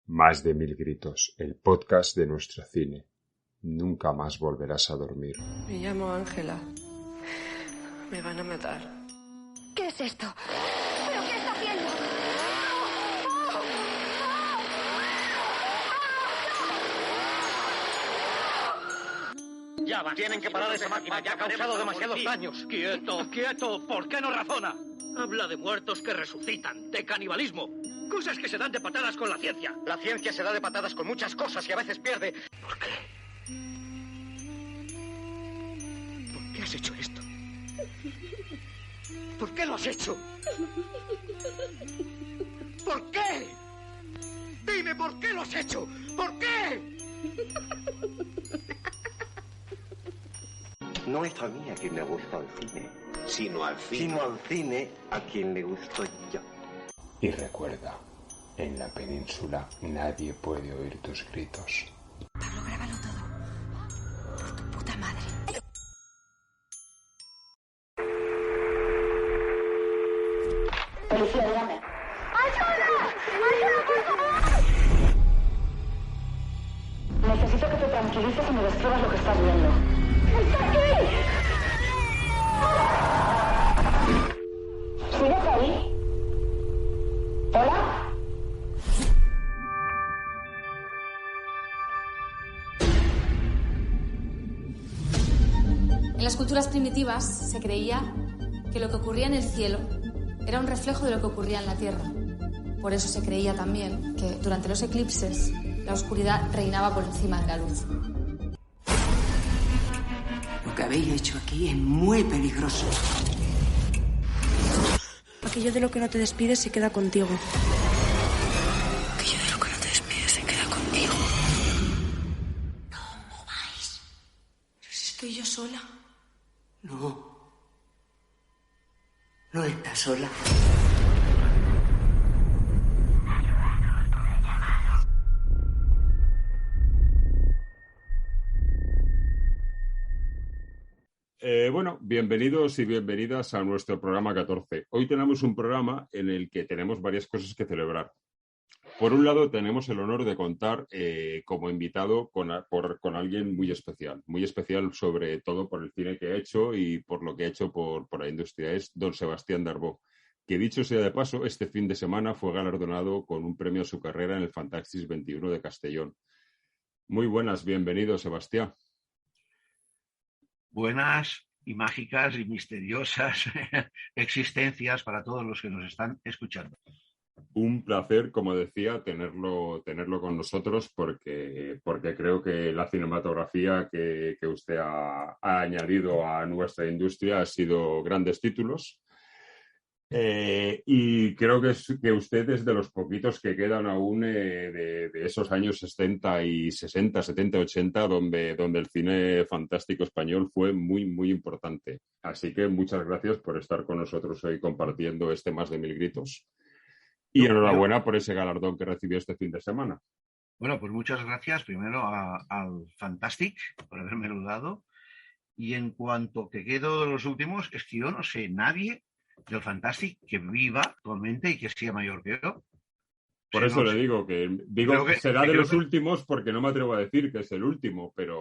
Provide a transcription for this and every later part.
Más de 1000 gritos, el podcast de nuestro cine. Nunca más volverás a dormir. Me llamo Ángela. Me van a matar. ¿Qué es esto? ¿Pero qué está haciendo? Ya va, tienen que parar esa máquina, ya ha causado demasiados daños. ¡Quieto, quieto! ¿Por qué no razona? Habla de muertos que resucitan, de canibalismo. Cosas que se dan de patadas con la ciencia. La ciencia se da de patadas con muchas cosas y a veces pierde. ¿Por qué? ¿Por qué has hecho esto? ¿Por qué lo has hecho? ¿Por qué? Dime, ¿por qué lo has hecho? ¿Por qué? No es a mí a quien le gusta el cine, sino al cine a quien le gusto yo. Y recuerda, en la península nadie puede oír tus gritos. Pablo, grábalo todo. Por tu puta madre. Policía, dígame. ¡Ayuda! ¡Ayuda, por favor! Necesito que te tranquilices y me describas lo que estás viendo. ¡Está aquí! ¿Sigues ahí? ¿Hola? En las culturas primitivas se creía que lo que ocurría en el cielo era un reflejo de lo que ocurría en la tierra. Por eso se creía también que durante los eclipses la oscuridad reinaba por encima de la luz. Lo que habéis hecho aquí es muy peligroso. Aquello de lo que no te despides se queda contigo. Aquello de lo que no te despides se queda contigo. No mováis. Pero si estoy yo sola. No. No estás sola. Bueno, bienvenidos y bienvenidas a nuestro programa 14. Hoy tenemos un programa en el que tenemos varias cosas que celebrar. Por un lado, tenemos el honor de contar como invitado con alguien muy especial sobre todo por el cine que ha hecho y por lo que ha hecho por la industria. Es don Sebastián Darbó, que dicho sea de paso, este fin de semana fue galardonado con un premio a su carrera en el Fantaxis 21 de Castellón. Muy buenas, bienvenido, Sebastián. Buenas y mágicas y misteriosas existencias para todos los que nos están escuchando. Un placer, como decía, tenerlo con nosotros porque creo que la cinematografía que usted ha añadido a nuestra industria ha sido grandes títulos. Y creo que usted es de los poquitos que quedan aún de esos años 60 y 60, 70, 80, donde el cine fantástico español fue muy, muy importante. Así que muchas gracias por estar con nosotros hoy compartiendo este Más de 1000 gritos. Y enhorabuena por ese galardón que recibió este fin de semana. Bueno, pues muchas gracias primero al Fantastic por habérmelo dado. Y en cuanto que quedo de los últimos, es que yo no sé nadie del Fantastic que viva actualmente y que sea mayor que yo. Por eso le digo que será de los últimos porque no me atrevo a decir que es el último, pero...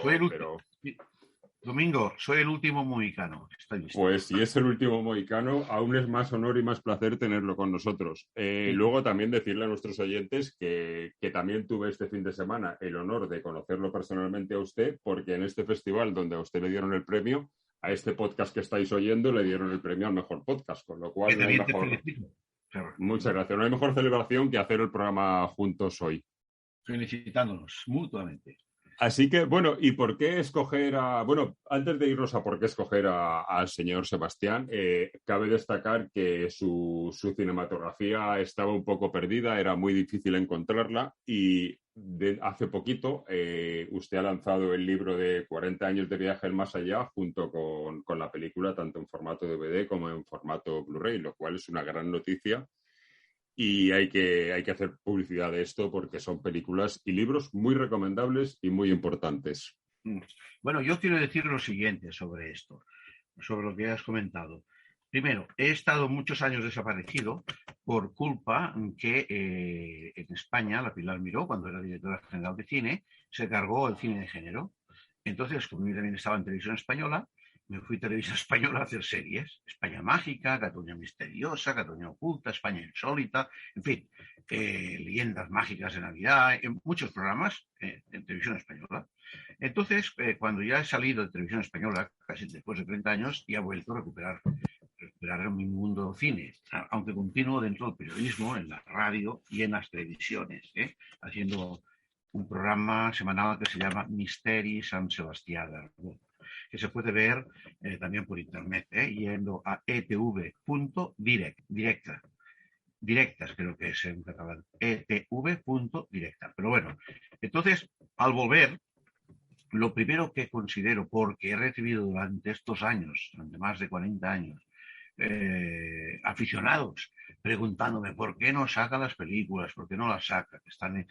Domingo, soy el último mohicano. Pues si es el último mohicano, aún es más honor y más placer tenerlo con nosotros. Luego también decirle a nuestros oyentes que también tuve este fin de semana el honor de conocerlo personalmente a usted, porque en este festival donde a usted le dieron el premio, a este podcast que estáis oyendo le dieron el premio al mejor podcast, con lo cual no hay mejor... Muchas gracias. No hay mejor celebración que hacer el programa juntos hoy. Felicitándonos mutuamente. Así que, bueno, ¿y por qué escoger Bueno, antes de irnos a por qué escoger al señor Sebastián, cabe destacar que su cinematografía estaba un poco perdida, era muy difícil encontrarla y hace poquito usted ha lanzado el libro de 40 años de viaje al más allá junto con la película, tanto en formato DVD como en formato Blu-ray, lo cual es una gran noticia. Y hay que hacer publicidad de esto porque son películas y libros muy recomendables y muy importantes. Bueno, yo quiero decir lo siguiente sobre esto, sobre lo que has comentado. Primero, he estado muchos años desaparecido por culpa que en España la Pilar Miró, cuando era directora general de cine, se cargó el cine de género. Entonces, como yo también estaba en Televisión Española, me fui a Televisión Española a hacer series. España Mágica, Cataluña Misteriosa, Cataluña Oculta, España Insólita, en fin, Leyendas Mágicas de Navidad, en muchos programas en Televisión Española. Entonces, cuando ya he salido de Televisión Española, casi después de 30 años, ya he vuelto a recuperar mi mundo del cine, aunque continúo dentro del periodismo, en la radio y en las televisiones, haciendo un programa semanal que se llama Misteri San Sebastià d'Aragó, que se puede ver también por internet, yendo a etv.directas, creo que es en catalán, etv.directa. Pero bueno, entonces, al volver, lo primero que considero, porque he recibido durante estos años, durante más de 40 años, aficionados preguntándome por qué no saca las películas, por qué no las saca, que están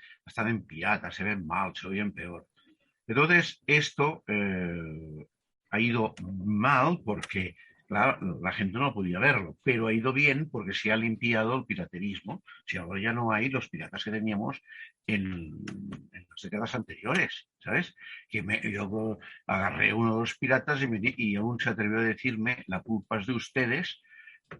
en pirata, se ven mal, se oyen peor. Entonces, esto ha ido mal porque, claro, la gente no podía verlo, pero ha ido bien porque se ha limpiado el piraterismo. Si ahora ya no hay los piratas que teníamos en las décadas anteriores, ¿sabes? Yo agarré uno de los piratas y aún se atrevió a decirme: la culpa es de ustedes,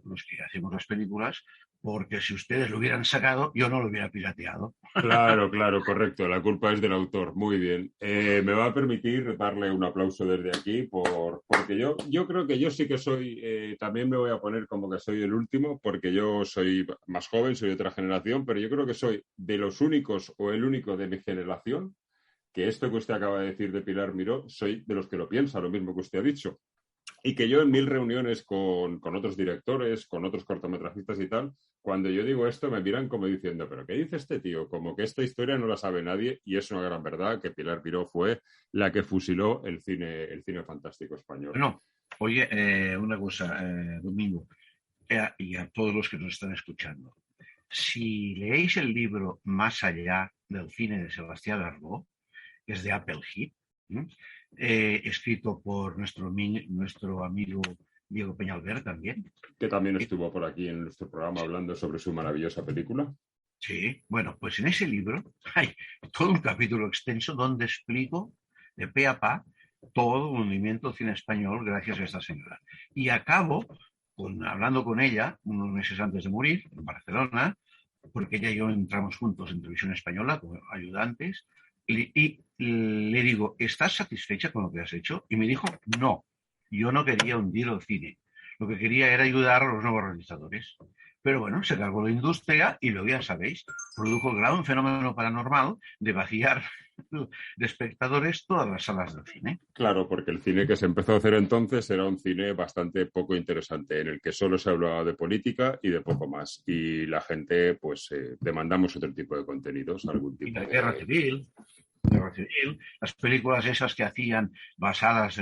los que hacemos las películas, porque si ustedes lo hubieran sacado, yo no lo hubiera pirateado. Claro, correcto. La culpa es del autor. Muy bien. Me va a permitir darle un aplauso desde aquí porque yo creo que yo sí que soy, también me voy a poner como que soy el último, porque yo soy más joven, soy de otra generación, pero yo creo que soy de los únicos o el único de mi generación que esto que usted acaba de decir de Pilar Miró, soy de los que lo piensa, lo mismo que usted ha dicho. Y que yo en 1000 reuniones con otros directores, con otros cortometrajistas y tal, cuando yo digo esto me miran como diciendo: ¿pero qué dice este tío? Como que esta historia no la sabe nadie, y es una gran verdad que Pilar Miró fue la que fusiló el cine fantástico español. No, oye, una cosa, Domingo, y a todos los que nos están escuchando. Si leéis el libro Más allá del cine de Sebastià d'Aragó, que es de Apple Heat, escrito por nuestro amigo Diego Peñalver también. Que también estuvo por aquí en nuestro programa hablando sobre su maravillosa película. Sí, bueno, pues en ese libro hay todo un capítulo extenso donde explico de pe a pa todo el movimiento del cine español gracias a esta señora. Y acabo hablando con ella unos meses antes de morir, en Barcelona, porque ella y yo entramos juntos en Televisión Española como ayudantes, y le digo: ¿estás satisfecha con lo que has hecho? Y me dijo: no, yo no quería hundir el cine, lo que quería era ayudar a los nuevos realizadores. Pero bueno, se cargó la industria y luego, ya sabéis, produjo el gran fenómeno paranormal de vaciar de espectadores todas las salas del cine. Claro, porque el cine que se empezó a hacer entonces era un cine bastante poco interesante, en el que solo se hablaba de política y de poco más. Y la gente, pues, demandamos otro tipo de contenidos, algún tipo de guerra civil. Las películas esas que hacían basadas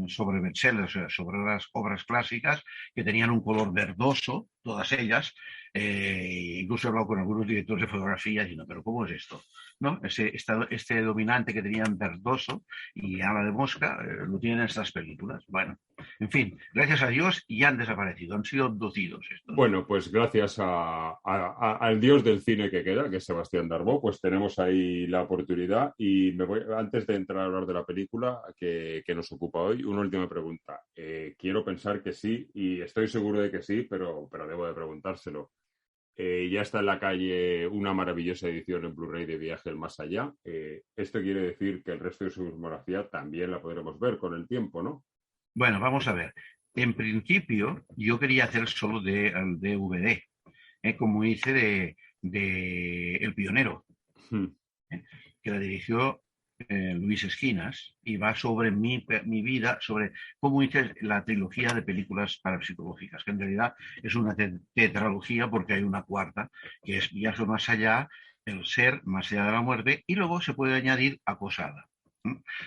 sobre bestsellers, sobre obras clásicas, que tenían un color verdoso, todas ellas. Incluso he hablado con algunos directores de fotografía diciendo: ¿pero cómo es esto? ¿No? Este dominante que tenían verdoso y habla de mosca, lo tienen en estas películas. Bueno, en fin, gracias a Dios ya han desaparecido, han sido abducidos estos. Bueno, pues gracias al dios del cine que queda, que es Sebastián d'Aragó, pues tenemos ahí la oportunidad. Y antes de entrar a hablar de la película que nos ocupa hoy, una última pregunta. Quiero pensar que sí, y estoy seguro de que sí, pero debo de preguntárselo. Ya está en la calle una maravillosa edición en Blu-ray de Viaje al Más Allá. Esto quiere decir que el resto de su filmografía también la podremos ver con el tiempo, ¿no? Bueno, vamos a ver. En principio, yo quería hacer solo el DVD, como hice de El Pionero, que la dirigió Luis Esquinas, y va sobre mi vida, sobre cómo hice la trilogía de películas parapsicológicas, que en realidad es una tetralogía porque hay una cuarta, que es Viaje más allá, El ser más allá de la muerte, y luego se puede añadir Acosada.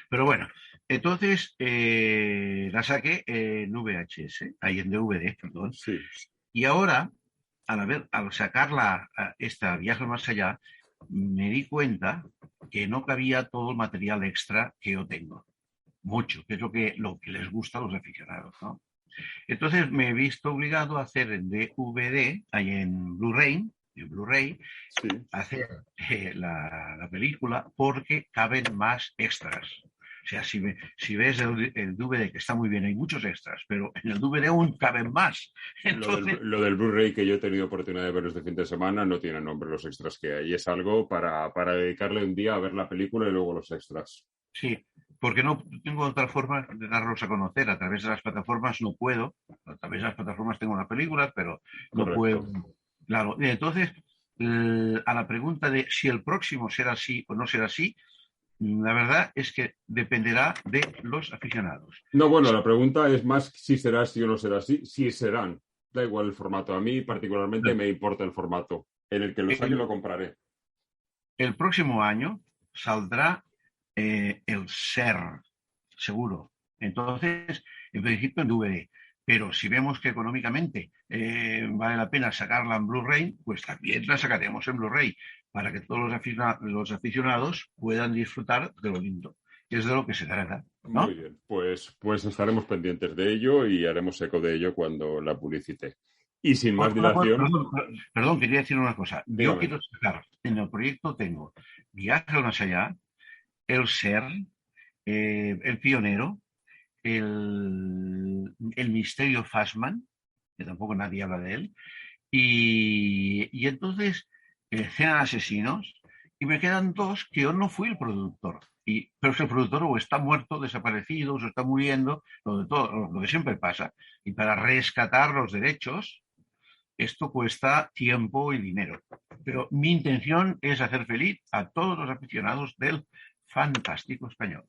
Pero bueno, entonces la saqué en VHS, ahí en DVD, perdón. Sí. Y ahora, al sacarla, esta Viaje más allá, me di cuenta que no cabía todo el material extra que yo tengo. Mucho, que es lo que les gusta a los aficionados, ¿no? Entonces me he visto obligado a hacer en DVD, ahí en Blu-ray, Sí. hacer la película porque caben más extras. O sea, si ves el DVD, que está muy bien, hay muchos extras, pero en el DVD aún caben más. Entonces, Lo del Blu-ray que yo he tenido oportunidad de ver este fin de semana no tiene nombre los extras que hay. Es algo para dedicarle un día a ver la película y luego los extras. sí, porque no tengo otra forma de darlos a conocer. A través de las plataformas no puedo. A través de las plataformas tengo las películas, pero no Correcto. puedo. Claro, y entonces, a la pregunta de si el próximo será así o no será así, la verdad es que dependerá de los aficionados. No, bueno, la pregunta es más si será así o no será así. Si serán. Da igual el formato. A mí particularmente me importa el formato. En el que lo saque lo compraré. El próximo año saldrá el SER, seguro. Entonces, en principio en DVD. Pero si vemos que económicamente vale la pena sacarla en Blu-ray, pues también la sacaremos en Blu-ray para que todos los aficionados puedan disfrutar de lo lindo, que es de lo que se trata, ¿no? Muy bien, pues estaremos pendientes de ello y haremos eco de ello cuando la publicite. Y sin más dilación... Perdón, quería decir una cosa. Dígame. Yo quiero sacar, en el proyecto tengo Viaje al Más Allá, el SER, el Pionero, el Misterio Fassman, que tampoco nadie habla de él, y entonces Cena de Asesinos, y me quedan dos que yo no fui el productor. Pero es que el productor o está muerto, desaparecido, o se está muriendo, lo que siempre pasa. Y para rescatar los derechos, esto cuesta tiempo y dinero. Pero mi intención es hacer feliz a todos los aficionados del fantástico español.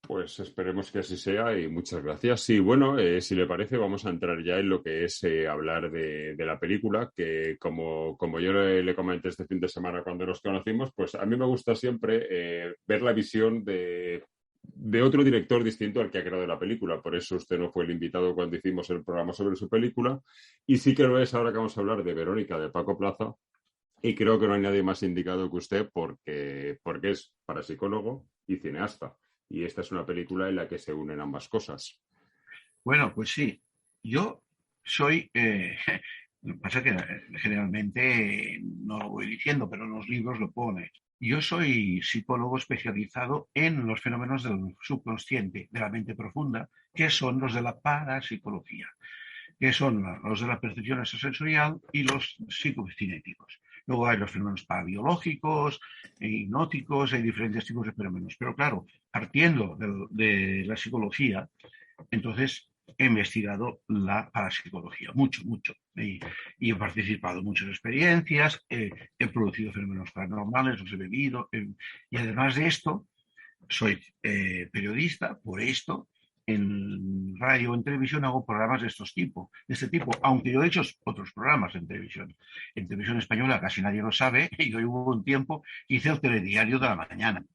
Pues esperemos que así sea y muchas gracias. Y bueno, si le parece, vamos a entrar ya en lo que es hablar de la película, que como yo le comenté este fin de semana cuando nos conocimos, pues a mí me gusta siempre ver la visión de otro director distinto al que ha creado la película. Por eso usted no fue el invitado cuando hicimos el programa sobre su película. Y sí que lo es ahora que vamos a hablar de Verónica, de Paco Plaza. Y creo que no hay nadie más indicado que usted porque es parapsicólogo y cineasta. Y esta es una película en la que se unen ambas cosas. Bueno, pues sí. Yo soy... lo que pasa es que generalmente no lo voy diciendo, pero en los libros lo pone. Yo soy psicólogo especializado en los fenómenos del subconsciente, de la mente profunda, que son los de la parapsicología, que son los de la percepción extrasensorial y los psicocinéticos. Luego hay los fenómenos parabiológicos, hipnóticos, hay diferentes tipos de fenómenos. Pero claro, partiendo de la psicología, entonces he investigado la parapsicología, mucho. Y he participado en muchas experiencias, he producido fenómenos paranormales, los he vivido. Y además de esto, soy periodista, por esto. En radio o en televisión hago programas de este tipo, aunque yo he hecho otros programas en televisión. En televisión española casi nadie lo sabe, y yo hubo un tiempo que hice el telediario de la mañana.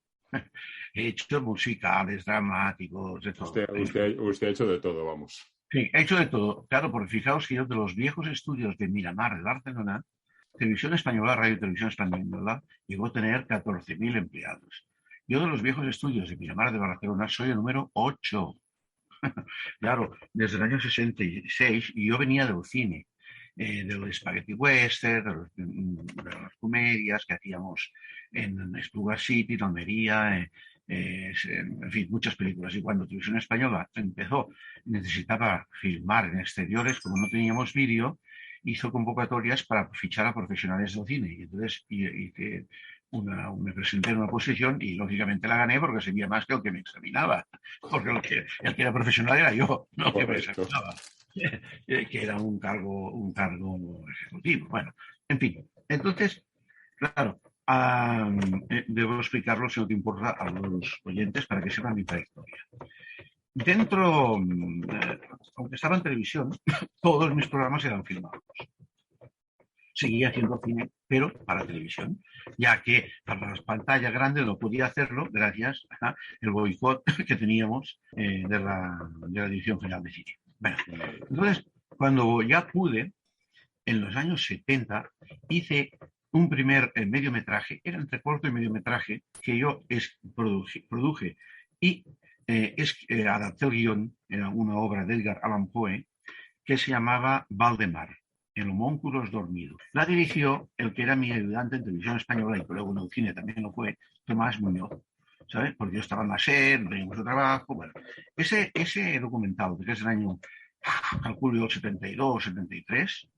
He hecho musicales, dramáticos, de todo. Usted ha hecho de todo, vamos. Sí, he hecho de todo. Claro, porque fijaos que yo de los viejos estudios de Miramar de Barcelona, Televisión Española, Radio y Televisión Española, llegó a tener 14.000 empleados. Yo de los viejos estudios de Miramar de Barcelona soy el número 8. Claro, desde el año 66, y yo venía del cine, del spaghetti western, de las comedias que hacíamos en Espluga City, en Almería, en fin, muchas películas. Y cuando Televisión Española empezó, necesitaba filmar en exteriores, como no teníamos vídeo, hizo convocatorias para fichar a profesionales del cine. Y entonces me presenté en una posición y lógicamente la gané porque sería más que el que me examinaba, porque el que era profesional era yo, no que me examinaba, que era un cargo ejecutivo. Bueno, en fin, entonces, claro, debo explicarlo, si no te importa, a los oyentes para que sepan mi trayectoria. Dentro, aunque estaba en televisión, todos mis programas eran filmados. Seguía haciendo cine, pero para televisión, ya que para las pantallas grandes no podía hacerlo gracias al boicot que teníamos de la Dirección General de Cine. Bueno, entonces, cuando ya pude, en los años 70, hice un primer mediometraje, era entre corto y mediometraje, que yo produje y adapté el guión, era una obra de Edgar Allan Poe, que se llamaba Valdemar, el homúnculos dormido. La dirigió el que era mi ayudante en televisión española y que luego en el cine también lo fue, Tomás Muñoz, ¿sabes? Porque yo estaba en la SER, teníamos su trabajo, bueno. Ese documental, que es del año, calculo, 72, 73,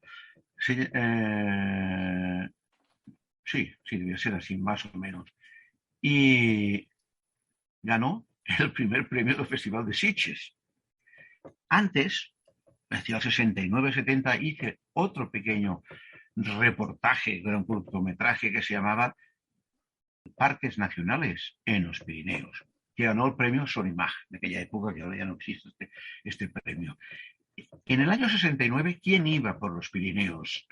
sí, debía ser así, más o menos. Y ganó el primer premio del Festival de Sitges. Antes, hacia el 69-70, hice otro pequeño reportaje, era un cortometraje que se llamaba Parques Nacionales en los Pirineos, que ganó el premio Sonimag, de aquella época, que ahora ya no existe este premio. En el año 69, ¿quién iba por los Pirineos?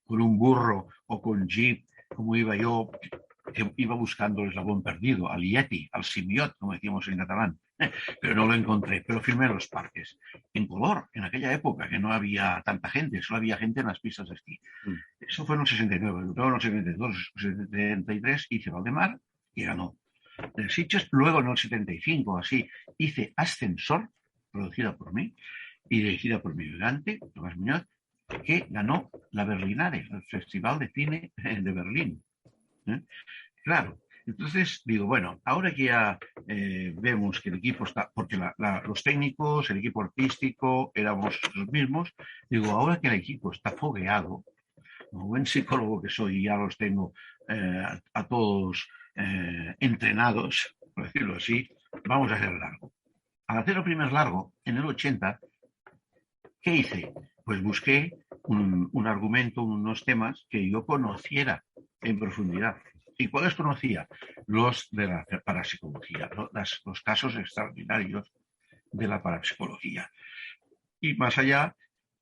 ¿Con un burro o con jeep, como iba yo, que iba buscando el eslabón perdido, al yeti, al simiot, como decíamos en catalán? Pero no lo encontré, pero filmé los parques en color, en aquella época, que no había tanta gente, solo había gente en las pistas de esquí. Eso fue en el 69, luego en el 72, 73 hice Valdemar y ganó el Sitges. Luego en el 75, así, hice Ascensor, producida por mí y dirigida por mi ayudante, Tomás Muñoz, que ganó la Berlinale, el Festival de Cine de Berlín. Claro. Entonces digo, bueno, ahora que ya vemos que el equipo está, porque los técnicos, el equipo artístico, éramos los mismos, digo, ahora que el equipo está fogueado, como buen psicólogo que soy, ya los tengo a todos entrenados, por decirlo así, vamos a hacer largo. Al hacer el primer largo, en el 80, ¿qué hice? Pues busqué un argumento, unos temas que yo conociera en profundidad. ¿Y cuáles conocía? Los de la parapsicología, ¿no? Los casos extraordinarios de la parapsicología. Y más allá,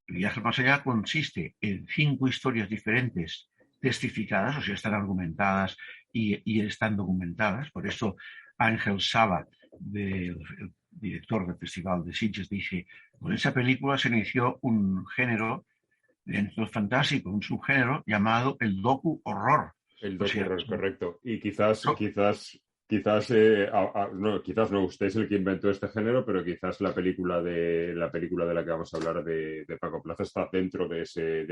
el viaje más allá consiste en 5 historias diferentes testificadas, o sea, están argumentadas y están documentadas. Por eso Ángel Saba, el director del Festival de Sitges, dice, con esa película se inició un género dentro del fantástico, un subgénero llamado el docu-horror. El docu-horror es correcto. Y quizás no, usted es el que inventó este género, pero quizás la película de la que vamos a hablar de Paco Plaza está dentro de ese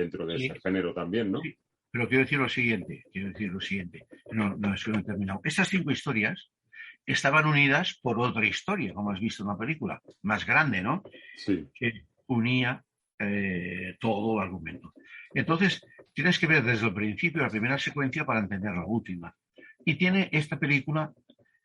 género también, ¿no? Sí. Pero quiero decir lo siguiente, no he terminado. Estas 5 historias estaban unidas por otra historia, como has visto en la película, más grande, ¿no? Sí. Que unía todo el argumento. Entonces, tienes que ver desde el principio la primera secuencia para entender la última. Y tiene esta película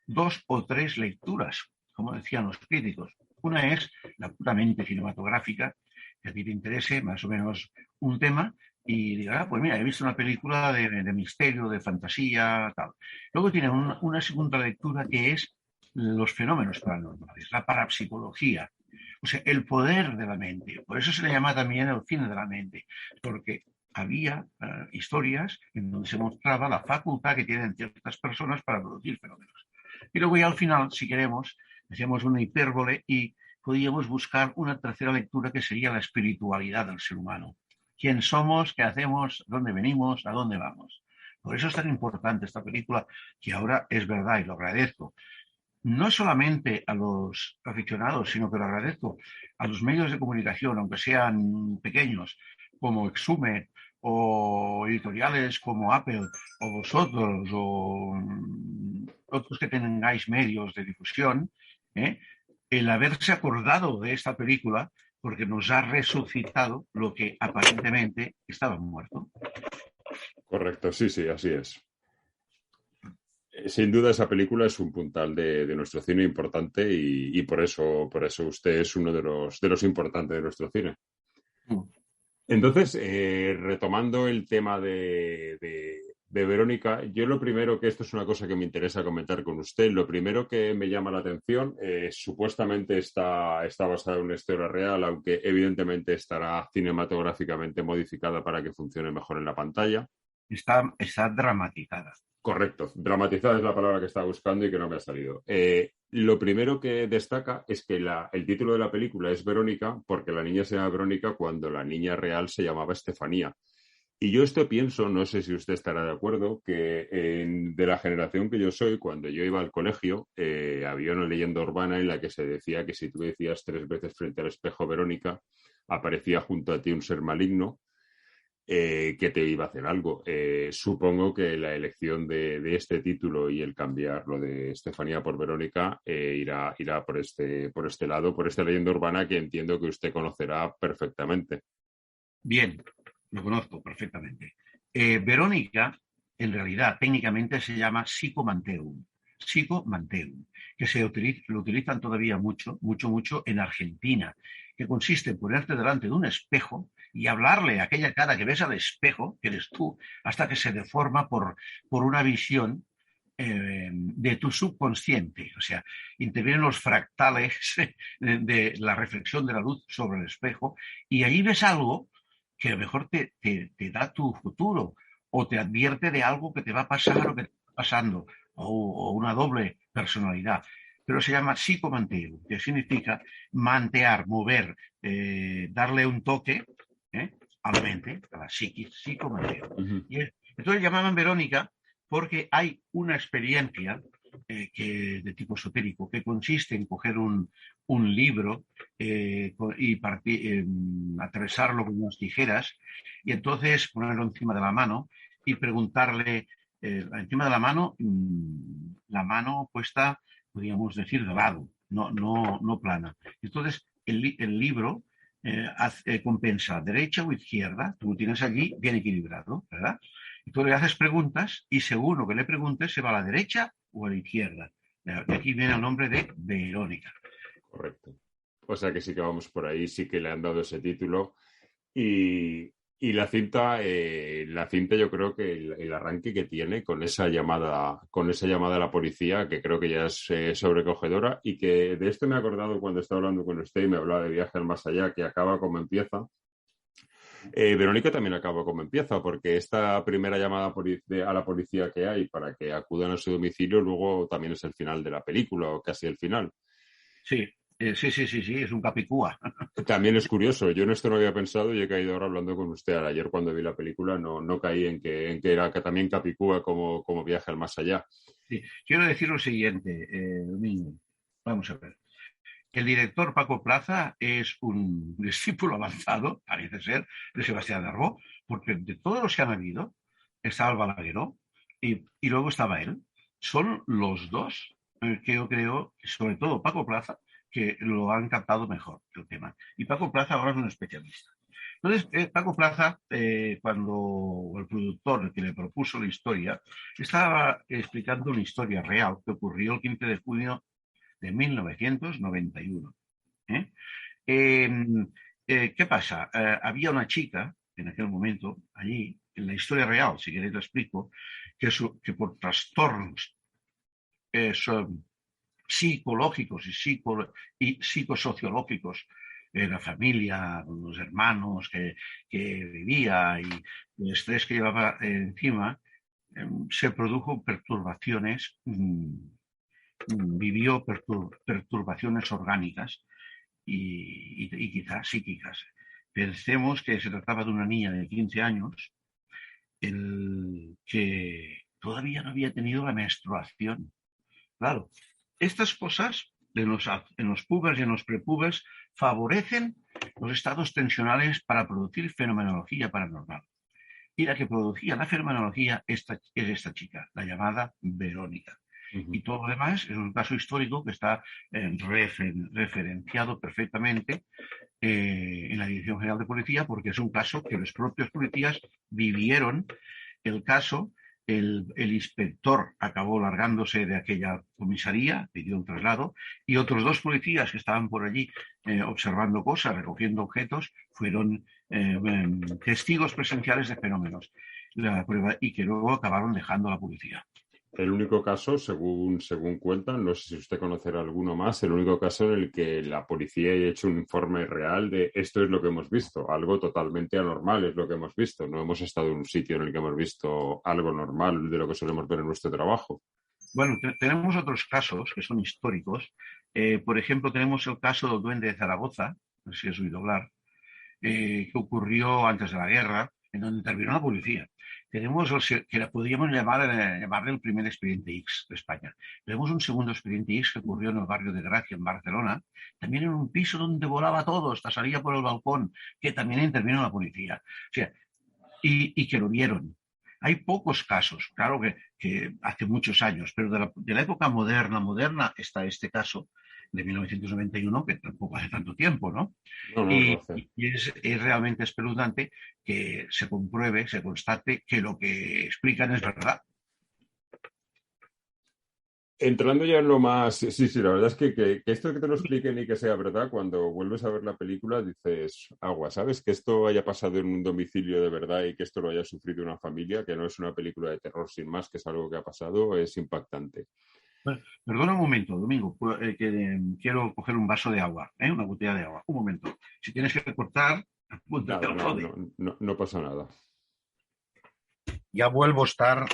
2 o 3 lecturas, como decían los críticos. Una es la puramente cinematográfica, que a ti te interese más o menos un tema, y digas, pues mira, he visto una película de misterio, de fantasía, tal. Luego tiene una segunda lectura que es los fenómenos paranormales, la parapsicología, o sea, el poder de la mente. Por eso se le llama también el cine de la mente, porque había historias en donde se mostraba la facultad que tienen ciertas personas para producir fenómenos. Y luego ya al final, si queremos, hacíamos una hipérbole y podíamos buscar una tercera lectura que sería la espiritualidad del ser humano. ¿Quién somos? ¿Qué hacemos? ¿Dónde venimos? ¿A dónde vamos? Por eso es tan importante esta película, que ahora es verdad y lo agradezco. No solamente a los aficionados, sino que lo agradezco a los medios de comunicación, aunque sean pequeños, como Exhume, o editoriales como Apple, o vosotros, o otros que tengáis medios de difusión, el haberse acordado de esta película, porque nos ha resucitado lo que aparentemente estaba muerto. Correcto, sí, así es. Sin duda esa película es un puntal de nuestro cine importante y por eso usted es uno de los importantes de nuestro cine. Entonces, retomando el tema de Verónica, yo lo primero, que esto es una cosa que me interesa comentar con usted, lo primero que me llama la atención, supuestamente está basada en una historia real, aunque evidentemente estará cinematográficamente modificada para que funcione mejor en la pantalla. Está dramatizada. Correcto, dramatizada es la palabra que estaba buscando y que no me ha salido. Lo primero que destaca es que el título de la película es Verónica porque la niña se llama Verónica cuando la niña real se llamaba Estefanía. Y yo esto pienso, no sé si usted estará de acuerdo, que de la generación que yo soy, cuando yo iba al colegio, había una leyenda urbana en la que se decía que si tú decías 3 veces frente al espejo Verónica, aparecía junto a ti un ser maligno que te iba a hacer algo. Supongo que la elección de este título y el cambiarlo de Estefanía por Verónica irá por este lado, por esta leyenda urbana que entiendo que usted conocerá perfectamente. Bien, lo conozco perfectamente. Verónica, en realidad, técnicamente se llama psicomanteum, que lo utilizan todavía mucho en Argentina, que consiste en ponerte delante de un espejo y hablarle a aquella cara que ves al espejo, que eres tú, hasta que se deforma por una visión de tu subconsciente. O sea, intervienen los fractales de la reflexión de la luz sobre el espejo y ahí ves algo que a lo mejor te da tu futuro o te advierte de algo que te va a pasar o que te está pasando, o una doble personalidad. Pero se llama psicomanteo, que significa mantear, mover, darle un toque a la mente, a la psiquis, psicomanteo. Uh-huh. Entonces llamaban Verónica porque hay una experiencia de tipo esotérico que consiste en coger un libro y atravesarlo con unas tijeras y entonces ponerlo encima de la mano y preguntarle encima de la mano puesta, podríamos decir, de lado, no plana. Entonces el libro compensa derecha o izquierda, tú lo tienes allí bien equilibrado, ¿verdad? Y tú le haces preguntas y según lo que le preguntes se va a la derecha o a la izquierda. De aquí viene el nombre de Verónica. Correcto. O sea que sí que vamos por ahí, sí que le han dado ese título. Y la cinta yo creo que el arranque que tiene con esa llamada a la policía, que creo que ya es sobrecogedora, y que de esto me he acordado cuando estaba hablando con usted y me hablaba de Viaje al Más Allá, que acaba como empieza. Verónica también acaba como empieza, porque esta primera llamada a la policía que hay para que acudan a su domicilio luego también es el final de la película, o casi el final. Sí, es un capicúa. También es curioso, yo en esto no había pensado y he caído ahora hablando con usted. Ayer cuando vi la película no caí en que era que también capicúa como Viaje al Más Allá. Sí. Quiero decir lo siguiente, Domingo. Vamos a ver. El director Paco Plaza es un discípulo avanzado, parece ser, de Sebastián Darbo, porque de todos los que han habido, estaba el Balagueró y luego estaba él. Son los dos que yo creo, sobre todo Paco Plaza, que lo han captado mejor el tema. Y Paco Plaza ahora es un especialista. Entonces, Paco Plaza, cuando el productor que le propuso la historia, estaba explicando una historia real que ocurrió el 15 de junio de 1991. ¿Qué pasa? Había una chica en aquel momento allí, en la historia real, si queréis lo explico, que por trastornos psicológicos y psicosociológicos de la familia, los hermanos que vivía y el estrés que llevaba encima, se produjo perturbaciones, vivió perturbaciones orgánicas y quizás psíquicas. Pensemos que se trataba de una niña de 15 años que todavía no había tenido la menstruación. Claro, estas cosas en los pubers y en los prepubers favorecen los estados tensionales para producir fenomenología paranormal. Y la que producía la fenomenología es esta chica, la llamada Verónica. Uh-huh. Y todo lo demás es un caso histórico que está referenciado perfectamente en la Dirección General de Policía, porque es un caso que los propios policías vivieron el caso. El inspector acabó largándose de aquella comisaría, pidió un traslado, y otros 2 policías que estaban por allí observando cosas, recogiendo objetos, fueron testigos presenciales de fenómenos y que luego acabaron dejando la policía. El único caso, según cuentan, no sé si usted conocerá alguno más, el único caso en el que la policía haya hecho un informe real de esto es lo que hemos visto, algo totalmente anormal es lo que hemos visto. No hemos estado en un sitio en el que hemos visto algo normal de lo que solemos ver en nuestro trabajo. Bueno, tenemos otros casos que son históricos. Por ejemplo, tenemos el caso del Duende de Zaragoza, no sé si has oído hablar, que ocurrió antes de la guerra, en donde intervino la policía. Tenemos que podríamos llamarle el primer expediente X de España. Tenemos un segundo expediente X que ocurrió en el barrio de Gracia, en Barcelona, también en un piso donde volaba todo, hasta salía por el balcón, que también intervino la policía. O sea, y que lo vieron. Hay pocos casos, claro que hace muchos años, pero de la época moderna está este caso de 1991, que tampoco hace tanto tiempo, ¿no? Y es realmente espeluznante que se compruebe, se constate que lo que explican es verdad. Entrando ya en lo más... Sí, la verdad es que esto que te lo expliquen y que sea verdad, cuando vuelves a ver la película dices, agua, ¿sabes? Que esto haya pasado en un domicilio de verdad y que esto lo haya sufrido una familia, que no es una película de terror sin más, que es algo que ha pasado, es impactante. Bueno, perdona un momento, Domingo, que quiero coger un vaso de agua, una botella de agua. Un momento. Si tienes que cortar, apúntate. No pasa nada. Ya vuelvo a estar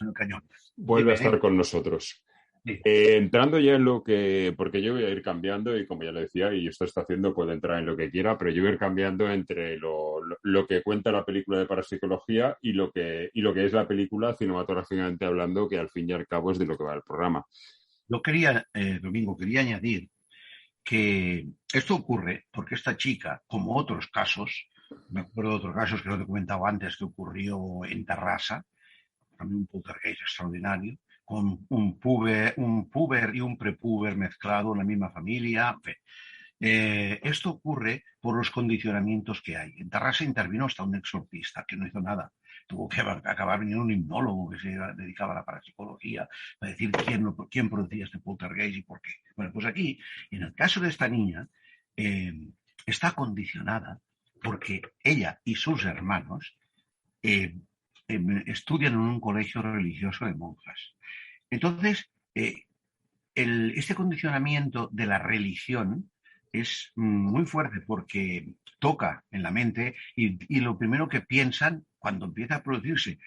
en el cañón. Vuelve a estar con nosotros. Sí. Entrando ya en lo que... Porque yo voy a ir cambiando y como ya le decía, y esto está haciendo, puede entrar en lo que quiera, pero yo voy a ir cambiando entre lo que cuenta la película de parapsicología y lo que es la película cinematográficamente hablando, que al fin y al cabo es de lo que va el programa. Yo quería, Domingo, añadir que esto ocurre porque esta chica, como otros casos, me acuerdo de otros casos que no te he comentado antes, que ocurrió en Terrassa, también un poltergeist extraordinario, con un puber y un prepúber mezclado en la misma familia. Esto ocurre por los condicionamientos que hay. En Terrassa intervino hasta un exorcista que no hizo nada. Tuvo que acabar viniendo un hipnólogo que se dedicaba a la parapsicología para decir quién producía este poltergeist y por qué. Bueno, pues aquí, en el caso de esta niña, está condicionada porque ella y sus hermanos estudian en un colegio religioso de monjas. Entonces, este condicionamiento de la religión es muy fuerte porque toca en la mente y lo primero que piensan cuando empieza a producirse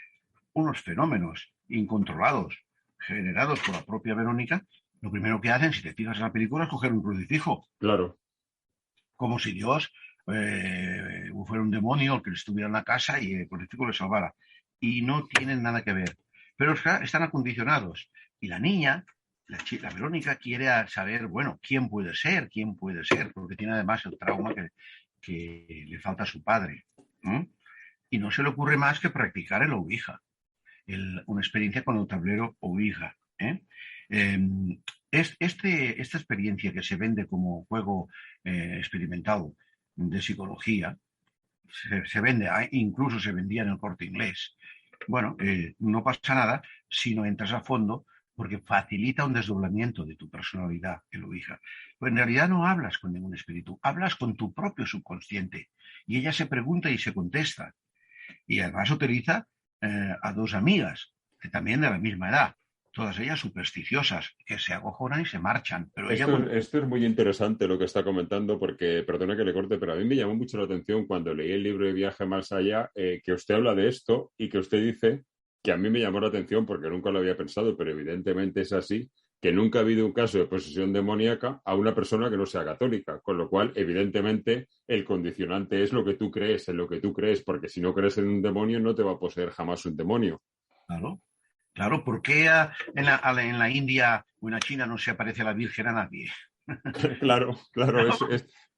unos fenómenos incontrolados generados por la propia Verónica, lo primero que hacen, si te fijas en la película, es coger un crucifijo. Claro. Como si Dios fuera un demonio el que estuviera en la casa y el crucifijo le salvara. Y no tienen nada que ver. Pero están acondicionados. Y la niña, la Verónica, quiere saber, bueno, quién puede ser, porque tiene además el trauma que le falta a su padre. Y no se le ocurre más que practicar el Ouija, una experiencia con el tablero Ouija. Esta experiencia que se vende como juego experimental de psicología, se vende, incluso se vendía en el Corte Inglés. Bueno, no pasa nada si no entras a fondo, porque facilita un desdoblamiento de tu personalidad, el Ouija. Pues en realidad no hablas con ningún espíritu, hablas con tu propio subconsciente. Y ella se pregunta y se contesta. Y además utiliza a dos amigas, que también de la misma edad, todas ellas supersticiosas, que se acojonan y se marchan. Pero esto es muy interesante lo que está comentando, porque, perdona que le corte, pero a mí me llamó mucho la atención cuando leí el libro de Viaje más allá, que usted habla de esto y que usted dice, que a mí me llamó la atención porque nunca lo había pensado, pero evidentemente es así, que nunca ha habido un caso de posesión demoníaca a una persona que no sea católica, con lo cual, evidentemente, el condicionante es lo que tú crees, en lo que tú crees, porque si no crees en un demonio no te va a poseer jamás un demonio. Claro, ¿por qué en la India o en la China no se aparece la Virgen a nadie? Claro,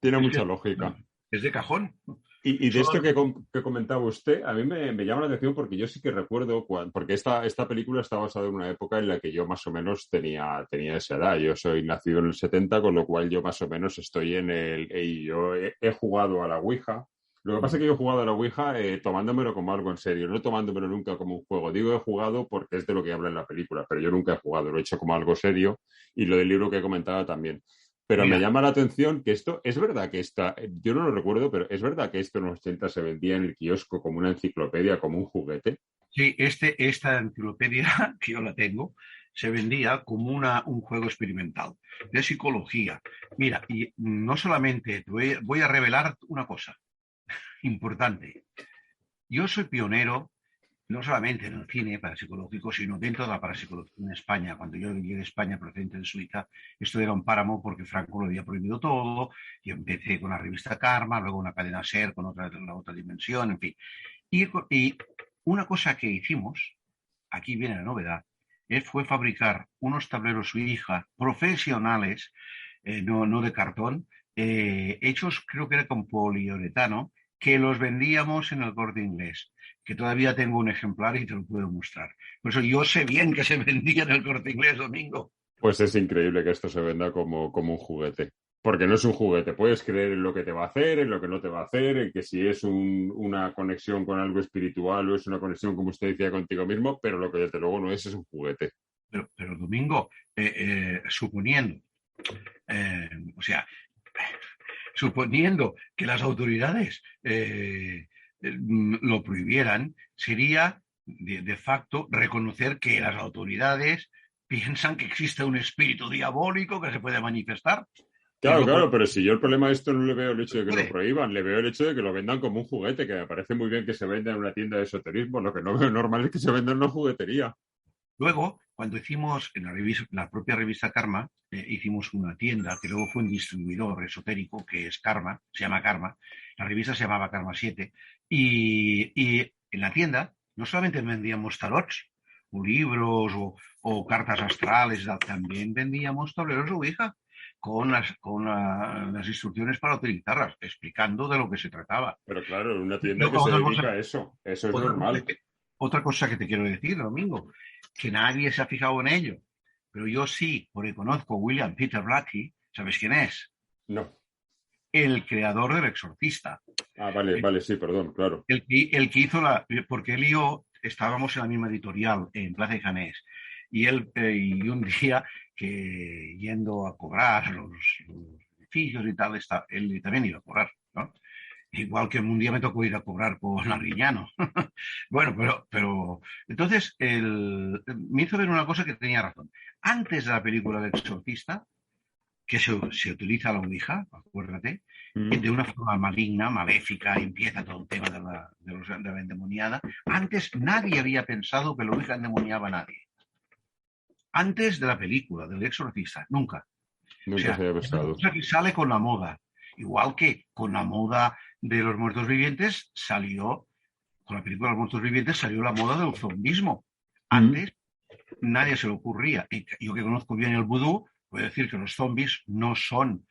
tiene mucha lógica. Es de cajón. Y de esto que comentaba usted, a mí me llama la atención porque yo sí que recuerdo, porque esta película está basada en una época en la que yo más o menos tenía esa edad. Yo soy nacido en el 70, con lo cual yo más o menos estoy yo he jugado a la Ouija. Lo que pasa es que yo he jugado a la Ouija tomándomelo como algo en serio, no tomándomelo nunca como un juego. Digo he jugado porque es de lo que habla en la película, pero yo nunca he jugado, lo he hecho como algo serio y lo del libro que comentaba también. Pero me llama la atención que esto, es verdad que yo no lo recuerdo, pero es verdad que esto en los 80 se vendía en el kiosco como una enciclopedia, como un juguete. Sí, esta enciclopedia, que yo la tengo, se vendía como un juego experimental de psicología. Mira, y no solamente, voy a revelar una cosa importante. Yo soy pionero no solamente en el cine parapsicológico, sino dentro de la parapsicología en España. Cuando yo llegué de España procedente de Suiza, esto era un páramo porque Franco lo había prohibido todo, y empecé con la revista Karma, luego una cadena SER con la otra dimensión, en fin. Y una cosa que hicimos, aquí viene la novedad, fue fabricar unos tableros Ouija profesionales, no de cartón, hechos creo que era con poliuretano, que los vendíamos en el Corte Inglés, que todavía tengo un ejemplar y te lo puedo mostrar. Por eso yo sé bien que se vendía en el Corte Inglés, Domingo. Pues es increíble que esto se venda como un juguete. Porque no es un juguete. Puedes creer en lo que te va a hacer, en lo que no te va a hacer, en que si es una conexión con algo espiritual o es una conexión, como usted decía, contigo mismo, pero lo que desde luego no es un juguete. Pero Domingo, suponiendo, suponiendo que las autoridades lo prohibieran, sería de facto reconocer que las autoridades piensan que existe un espíritu diabólico que se puede manifestar. Claro, pero si yo el problema de esto no le veo el hecho de que lo prohíban, le veo el hecho de que lo vendan como un juguete, que me parece muy bien que se venda en una tienda de esoterismo. Lo que no veo normal es que se venda en una juguetería. Luego, cuando hicimos en la propia revista Karma, hicimos una tienda que luego fue un distribuidor esotérico que es Karma, se llama Karma. La revista se llamaba Karma 7 y en la tienda no solamente vendíamos tarots o libros o cartas astrales, también vendíamos tableros de Ouija con las instrucciones para utilizarlas, explicando de lo que se trataba. Pero claro, en una tienda que se dedica a eso es normal. Otra cosa que te quiero decir, Domingo, que nadie se ha fijado en ello, pero yo sí, porque conozco a William Peter Blatty. ¿Sabes quién es? No. El creador del Exorcista. Ah, vale, sí, perdón, claro. El que hizo porque él y yo estábamos en la misma editorial, en Plaza de Janés, y un día que yendo a cobrar los edificios y tal, él también iba a cobrar, ¿no? Igual que un día me tocó ir a cobrar por Arguiñano. Bueno, pero entonces me hizo ver una cosa que tenía razón. Antes de la película del Exorcista, que se utiliza la Ouija, acuérdate, de una forma maligna, maléfica, empieza todo el tema de la endemoniada. Antes nadie había pensado que la Ouija endemoniaba a nadie. Antes de la película del Exorcista, nunca. Nunca se había pensado. Es una cosa que sale con la moda. Igual que con la moda de los muertos vivientes con la película de los muertos vivientes salió la moda del zombismo. Antes nadie se le ocurría. Y yo que conozco bien el vudú, puedo decir que los zombies no son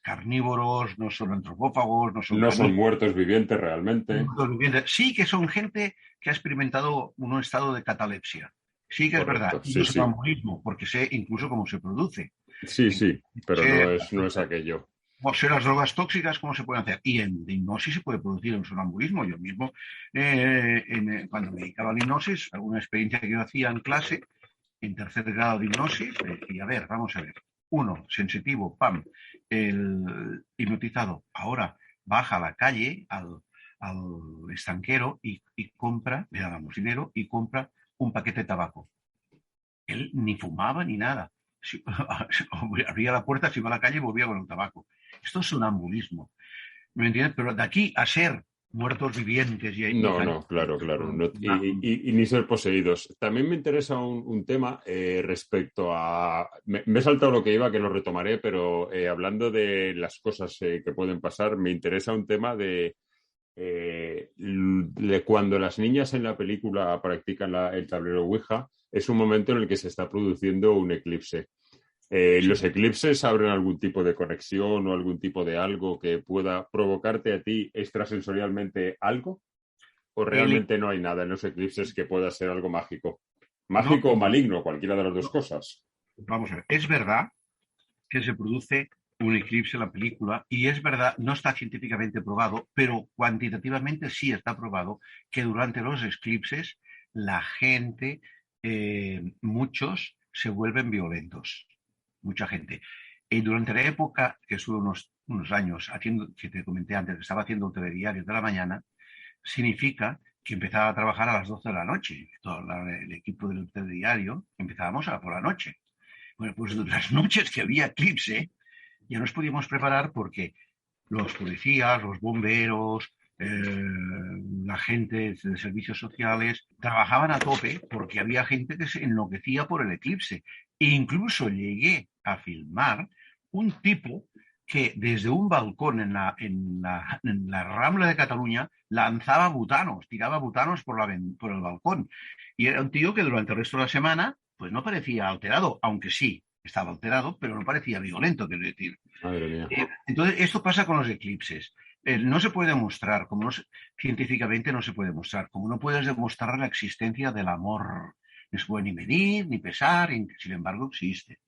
carnívoros, no son antropófagos, no son muertos vivientes realmente. Muertos vivientes. Sí que son gente que ha experimentado un estado de catalepsia. Sí que Correcto, es verdad. Sí, no es sonambulismo, porque sé incluso cómo se produce. Sí, pero no es aquello. O sea, las drogas tóxicas, ¿cómo se pueden hacer? Y en hipnosis se puede producir un sonambulismo. Yo mismo, cuando me dedicaba a la hipnosis, alguna experiencia que yo hacía en clase, en tercer grado de hipnosis, y a ver, vamos a ver. Uno, sensitivo, pam, el hipnotizado. Ahora baja a la calle, al estanquero, y compra, le damos dinero, y compra un paquete de tabaco. Él ni fumaba ni nada. Abría la puerta, se iba a la calle y volvía con el tabaco. Esto es sonambulismo. ¿Me entiendes? Pero de aquí a ser muertos vivientes No, claro. No, y ni ser poseídos. También me interesa un tema respecto a... Me he saltado lo que iba, que lo retomaré, pero hablando de las cosas que pueden pasar, me interesa un tema de cuando las niñas en la película practican el tablero Ouija, es un momento en el que se está produciendo un eclipse. ¿Los eclipses abren algún tipo de conexión o algún tipo de algo que pueda provocarte a ti extrasensorialmente algo? ¿O realmente no hay nada en los eclipses que pueda ser algo mágico? Mágico o maligno, cualquiera de las dos cosas. Vamos a ver, es verdad que se produce un eclipse en la película y es verdad, no está científicamente probado, pero cuantitativamente sí está probado que durante los eclipses la gente, muchos se vuelven violentos. Mucha gente. Y durante la época, que estuve unos años haciendo, que te comenté antes, que estaba haciendo el telediario de la mañana, significa que empezaba a trabajar a las 12 de la noche. Todo el equipo del telediario empezábamos por la noche. Bueno, pues las noches que había eclipse, ya nos podíamos preparar porque los policías, los bomberos, la gente de servicios sociales, trabajaban a tope porque había gente que se enloquecía por el eclipse. E incluso llegué a filmar un tipo que desde un balcón en la Rambla de Cataluña lanzaba butanos, tiraba butanos por el balcón. Y era un tío que durante el resto de la semana pues no parecía alterado, aunque sí, estaba alterado, pero no parecía violento, quiero decir. Madre mía. Entonces, esto pasa con los eclipses. No se puede demostrar, científicamente no se puede demostrar, como no puedes demostrar la existencia del amor. No se puede ni medir, ni pesar, sin embargo existe.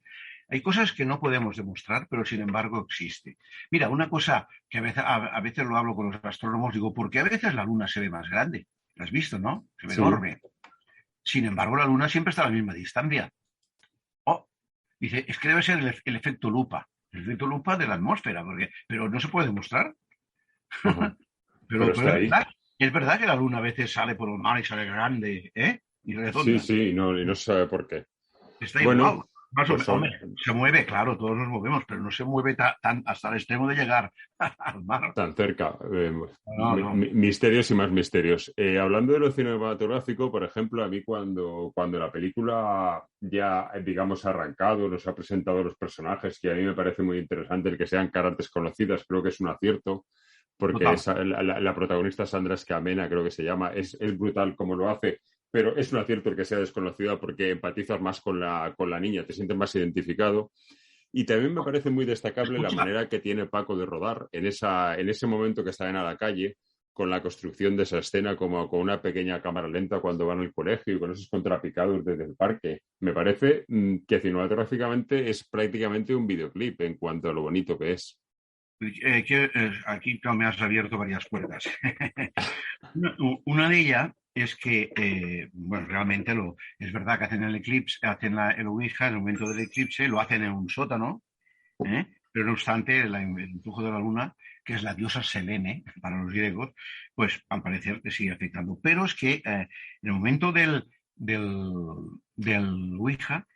Hay cosas que no podemos demostrar, pero sin embargo existe. Mira, una cosa que a veces lo hablo con los astrónomos, digo, ¿por qué a veces la Luna se ve más grande? ¿Lo has visto, no? Se ve enorme. Sin embargo, la Luna siempre está a la misma distancia. Dice, es que debe ser el efecto lupa. El efecto lupa de la atmósfera, pero no se puede demostrar. pero es verdad que la Luna a veces sale por el mar y sale grande, y redonda. Sí, no, y no se sabe por qué. Está igual. Hombre, se mueve, claro, todos nos movemos, pero no se mueve tan hasta el extremo de llegar al mar. Tan cerca. No. Misterios y más misterios. Hablando de lo cinematográfico, por ejemplo, a mí cuando la película ya, digamos, ha arrancado, nos ha presentado los personajes, que a mí me parece muy interesante el que sean caras desconocidas, creo que es un acierto, porque la protagonista Sandra Escamena, creo que se llama, es brutal como lo hace. Pero es un acierto el que sea desconocida porque empatizas más con la niña, te sientes más identificado. Y también me parece muy destacable la manera que tiene Paco de rodar en ese momento que están a la calle, con la construcción de esa escena, como con una pequeña cámara lenta cuando van al colegio y con esos contrapicados desde el parque. Me parece que cinematográficamente es prácticamente un videoclip en cuanto a lo bonito que es. Aquí me has abierto varias puertas. Una de ellas es que, realmente es verdad que hacen el eclipse, hacen el Ouija en el momento del eclipse, lo hacen en un sótano, pero no obstante el influjo de la luna, que es la diosa Selene para los griegos, pues al parecer te sigue afectando. Pero es que en el momento del Ouija,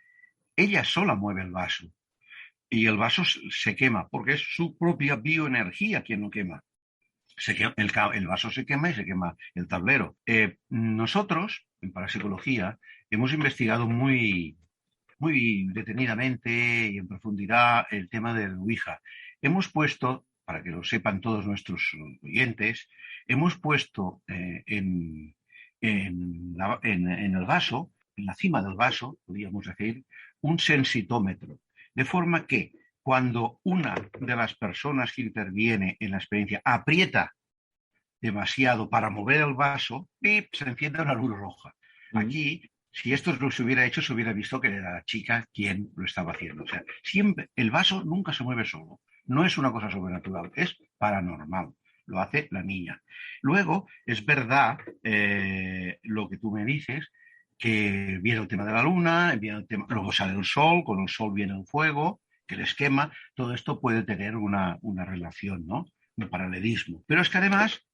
ella sola mueve el vaso y el vaso se quema porque es su propia bioenergía quien lo quema. El vaso se quema y se quema el tablero. Nosotros, en parapsicología, hemos investigado muy, muy detenidamente y en profundidad el tema del Ouija. Hemos puesto, para que lo sepan todos nuestros oyentes, hemos puesto en el vaso, en la cima del vaso, podríamos decir, un sensitómetro. De forma que cuando una de las personas que interviene en la experiencia aprieta demasiado para mover el vaso, ¡pip!, se enciende una luz roja. Aquí, si esto se hubiera hecho, se hubiera visto que era la chica quien lo estaba haciendo. O sea, siempre, el vaso nunca se mueve solo. No es una cosa sobrenatural, es paranormal. Lo hace la niña. Luego, es verdad lo que tú me dices, que viene el tema de la luna, luego sale el sol, con el sol viene el fuego, que les quema. Todo esto puede tener una relación, ¿no? Un paralelismo. Pero es que además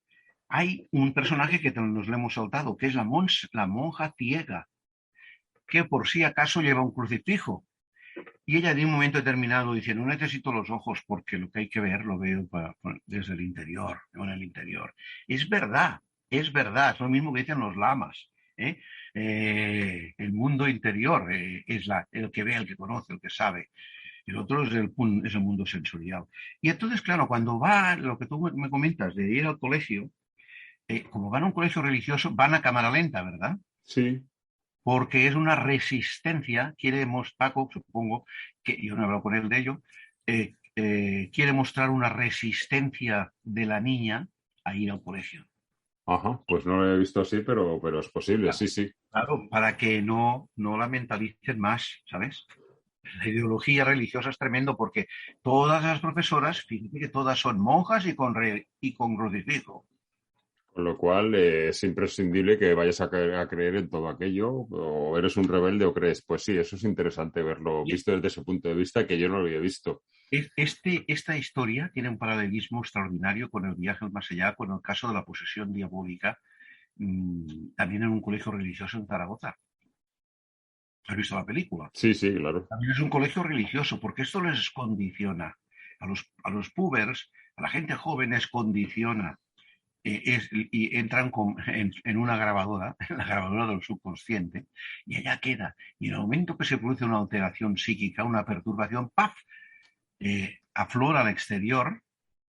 hay un personaje que nos le hemos saltado, que es la monja ciega, que por si acaso lleva un crucifijo. Y ella en un momento determinado dice, no necesito los ojos porque lo que hay que ver lo veo desde el interior, no en el interior. Es verdad, es lo mismo que dicen los lamas. El mundo interior es el que ve, el que conoce, el que sabe. El otro es el mundo sensorial. Y entonces, claro, cuando va, lo que tú me comentas de ir al colegio, como van a un colegio religioso, van a cámara lenta, ¿verdad? Sí. Porque es una resistencia, Paco, supongo, que yo no he hablado con él de ello, quiere mostrar una resistencia de la niña a ir al colegio. Ajá, pues no lo he visto así, pero es posible, claro. Sí. Claro, para que no la mentalicen más, ¿sabes? La ideología religiosa es tremendo porque todas las profesoras, fíjate que todas son monjas y con crucifijo. Con lo cual es imprescindible que vayas a creer en todo aquello, o eres un rebelde o crees. Pues sí, eso es interesante verlo visto desde ese punto de vista que yo no lo había visto. Esta historia tiene un paralelismo extraordinario con el viaje al más allá, con el caso de la posesión diabólica, también en un colegio religioso en Zaragoza. ¿Has visto la película? Sí, claro. También es un colegio religioso, porque esto les condiciona. A los pubers, a la gente joven les condiciona. y entran en una grabadora, en la grabadora del subconsciente, y allá queda. Y en el momento que se produce una alteración psíquica, una perturbación, ¡paf!, aflora al exterior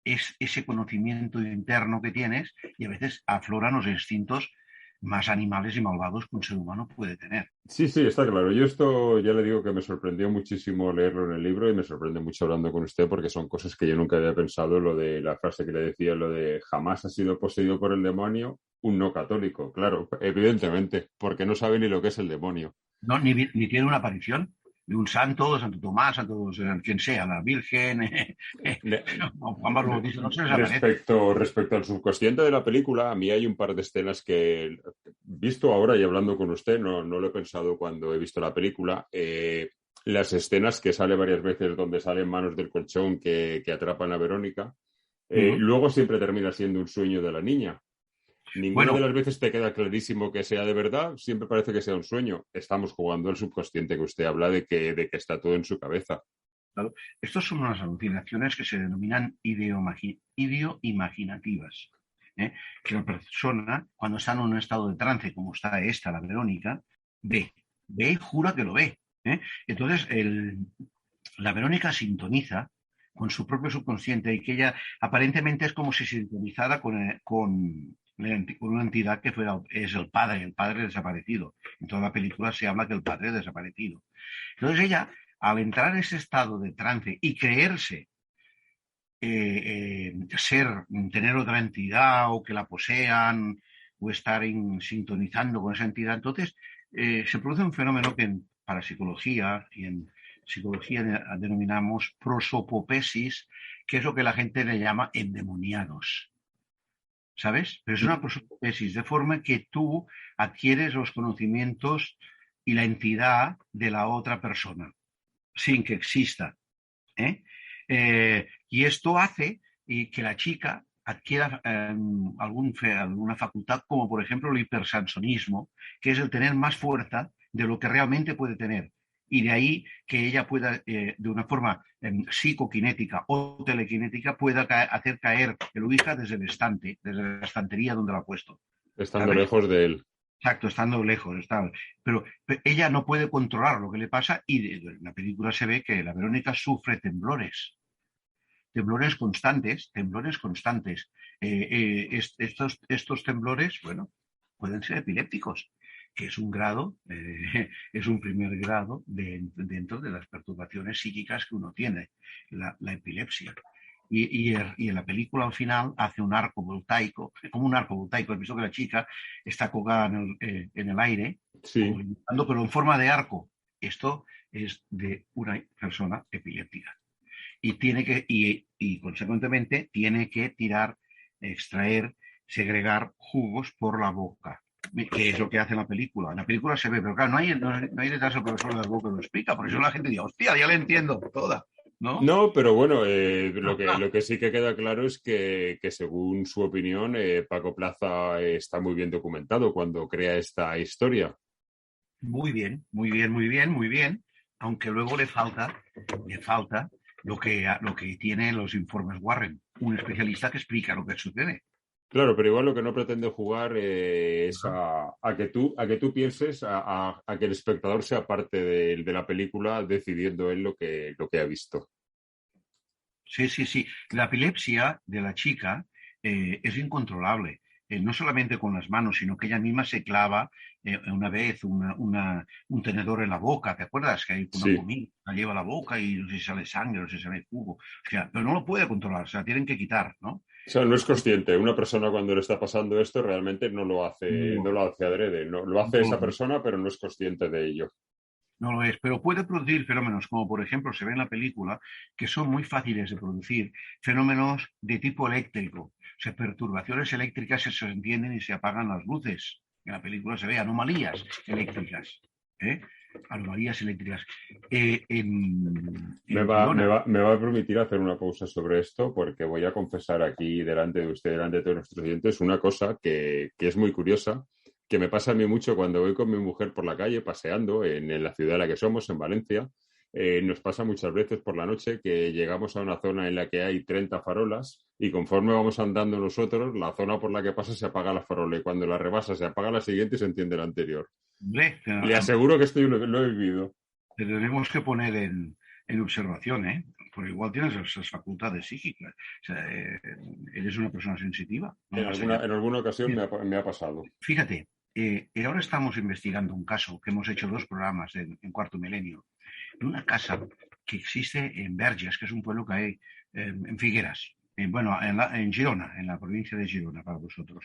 ese conocimiento interno que tienes, y a veces afloran los instintos más animales y malvados que un ser humano puede tener. Sí, está claro. Yo esto ya le digo que me sorprendió muchísimo leerlo en el libro y me sorprende mucho hablando con usted porque son cosas que yo nunca había pensado, lo de la frase que le decía, lo de jamás ha sido poseído por el demonio un no católico. Claro, evidentemente, porque no sabe ni lo que es el demonio. No, ni tiene una aparición de un santo, Santo Tomás, Santo quien sea, la Virgen, Juan Pablo Bautista, no se les aparece. Respecto al subconsciente de la película, a mí hay un par de escenas que, visto ahora y hablando con usted, no lo he pensado cuando he visto la película, las escenas que sale varias veces donde salen manos del colchón que atrapan a Verónica, luego siempre termina siendo un sueño de la niña. Ninguna de las veces te queda clarísimo que sea de verdad, siempre parece que sea un sueño. Estamos jugando al subconsciente que usted habla de que está todo en su cabeza. Claro. Estas son unas alucinaciones que se denominan ideoimaginativas. Que la persona, cuando está en un estado de trance, como está la Verónica, ve y jura que lo ve. Entonces, la Verónica sintoniza con su propio subconsciente y que ella aparentemente es como si sintonizara con una entidad que es el padre desaparecido. En toda la película se habla que el padre es desaparecido. Entonces ella, al entrar en ese estado de trance y creerse tener otra entidad o que la posean o estar sintonizando con esa entidad, entonces se produce un fenómeno que en parapsicología y en psicología denominamos prosopopesis, que es lo que la gente le llama endemoniados. ¿Sabes? Pero es una prosopopesis, de forma que tú adquieres los conocimientos y la entidad de la otra persona, sin que exista. Y esto hace que la chica adquiera alguna facultad, como por ejemplo el hipersansonismo, que es el tener más fuerza de lo que realmente puede tener. Y de ahí que ella pueda, de una forma psicoquinética o telequinética, pueda hacer caer el Ouija desde la estantería donde lo ha puesto. Estando ¿sabes? Lejos de él. Exacto, estando lejos. Pero ella no puede controlar lo que le pasa y en la película se ve que la Verónica sufre temblores constantes. Estos temblores, bueno, pueden ser epilépticos, que es un grado, es un primer grado dentro de las perturbaciones psíquicas que uno tiene, la epilepsia. Y en la película al final hace un arco voltaico, como un arco voltaico. Has visto que la chica está colgada en el aire, sí, pero en forma de arco. Esto es de una persona epiléptica. Y consecuentemente tiene que extraer, segregar jugos por la boca, que es lo que hace en la película. En la película se ve, pero claro, no hay detrás el profesor de las bocas lo explica, por eso la gente dice, hostia, ya la entiendo toda. No, pero bueno, lo que sí que queda claro es que según su opinión, Paco Plaza está muy bien documentado cuando crea esta historia. Muy bien, aunque luego le falta lo que tiene los informes Warren, un especialista que explica lo que sucede. Claro, pero igual lo que no pretende jugar es a que tú pienses, a que el espectador sea parte de la película decidiendo él lo que ha visto. Sí. La epilepsia de la chica es incontrolable. No solamente con las manos, sino que ella misma se clava una vez un tenedor en la boca. ¿Te acuerdas? Que hay una comida, la lleva a la boca y no sé si sale sangre, no sé si sale jugo. O sea, pero no lo puede controlar, se la tienen que quitar, ¿no? O sea, no es consciente. Una persona cuando le está pasando esto realmente no lo hace adrede. No, lo hace esa persona, pero no es consciente de ello. No lo es, pero puede producir fenómenos como, por ejemplo, se ve en la película, que son muy fáciles de producir, fenómenos de tipo eléctrico. O sea, perturbaciones eléctricas se encienden y se apagan las luces. En la película se ve anomalías eléctricas. Anomalías eléctricas. Me va a permitir hacer una pausa sobre esto porque voy a confesar aquí delante de usted, delante de todos nuestros oyentes, una cosa que es muy curiosa, que me pasa a mí mucho cuando voy con mi mujer por la calle paseando en la ciudad en la que somos, en Valencia. nos pasa muchas veces por la noche que llegamos a una zona en la que hay 30 farolas y conforme vamos andando nosotros, la zona por la que pasa se apaga la farola y cuando la rebasa se apaga la siguiente y se enciende la anterior. Le aseguro que esto yo lo he vivido. Te tenemos que poner en observación, ¿eh? Porque igual tienes esas facultades psíquicas. O sea, eres una persona sensitiva. En alguna ocasión me ha pasado. Fíjate, ahora estamos investigando un caso que hemos hecho 2 programas en Cuarto Milenio, de una casa que existe en Verges, que es un pueblo que hay en Figueras. En Girona, en la provincia de Girona, para vosotros.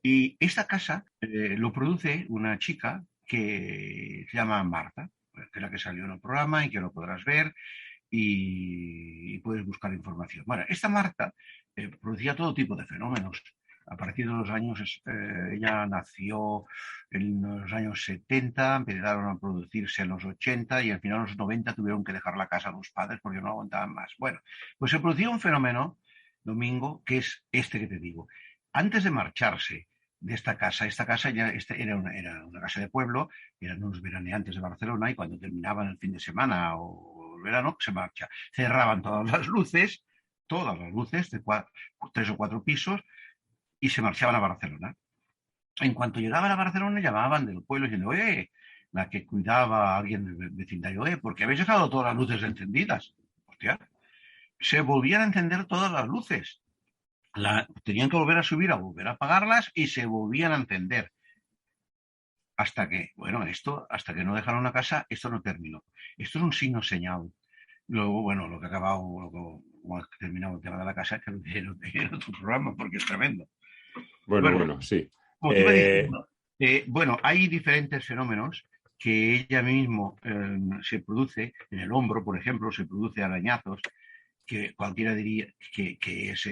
Y esta casa lo produce una chica que se llama Marta, que es la que salió en el programa y que lo podrás ver y puedes buscar información. Bueno, esta Marta producía todo tipo de fenómenos. A partir de los años, ella nació en los años 70, empezaron a producirse en los 80 y al final en los 90 tuvieron que dejar la casa a los padres porque no aguantaban más. Bueno, pues se producía un fenómeno, Domingo, que es este que te digo. Antes de marcharse de esta casa ya era una casa de pueblo, eran unos veraneantes de Barcelona y cuando terminaban el fin de semana o el verano, se marcha. Cerraban todas las luces de 3 o 4 pisos y se marchaban a Barcelona. En cuanto llegaban a Barcelona, llamaban del pueblo diciendo, la que cuidaba a alguien del vecindario, porque habéis dejado todas las luces encendidas. Hostia. Se volvían a encender todas las luces. Tenían que volver a subir, a volver a apagarlas y se volvían a encender. Hasta que no dejaron la casa, esto no terminó. Esto es un signo señal. Luego, lo que ha acabado, como ha terminado el tema de la casa, que era otro programa, porque es tremendo. Bueno, sí. Como te iba diciendo, hay diferentes fenómenos que ella mismo se produce en el hombro, por ejemplo, se produce arañazos, que cualquiera diría que es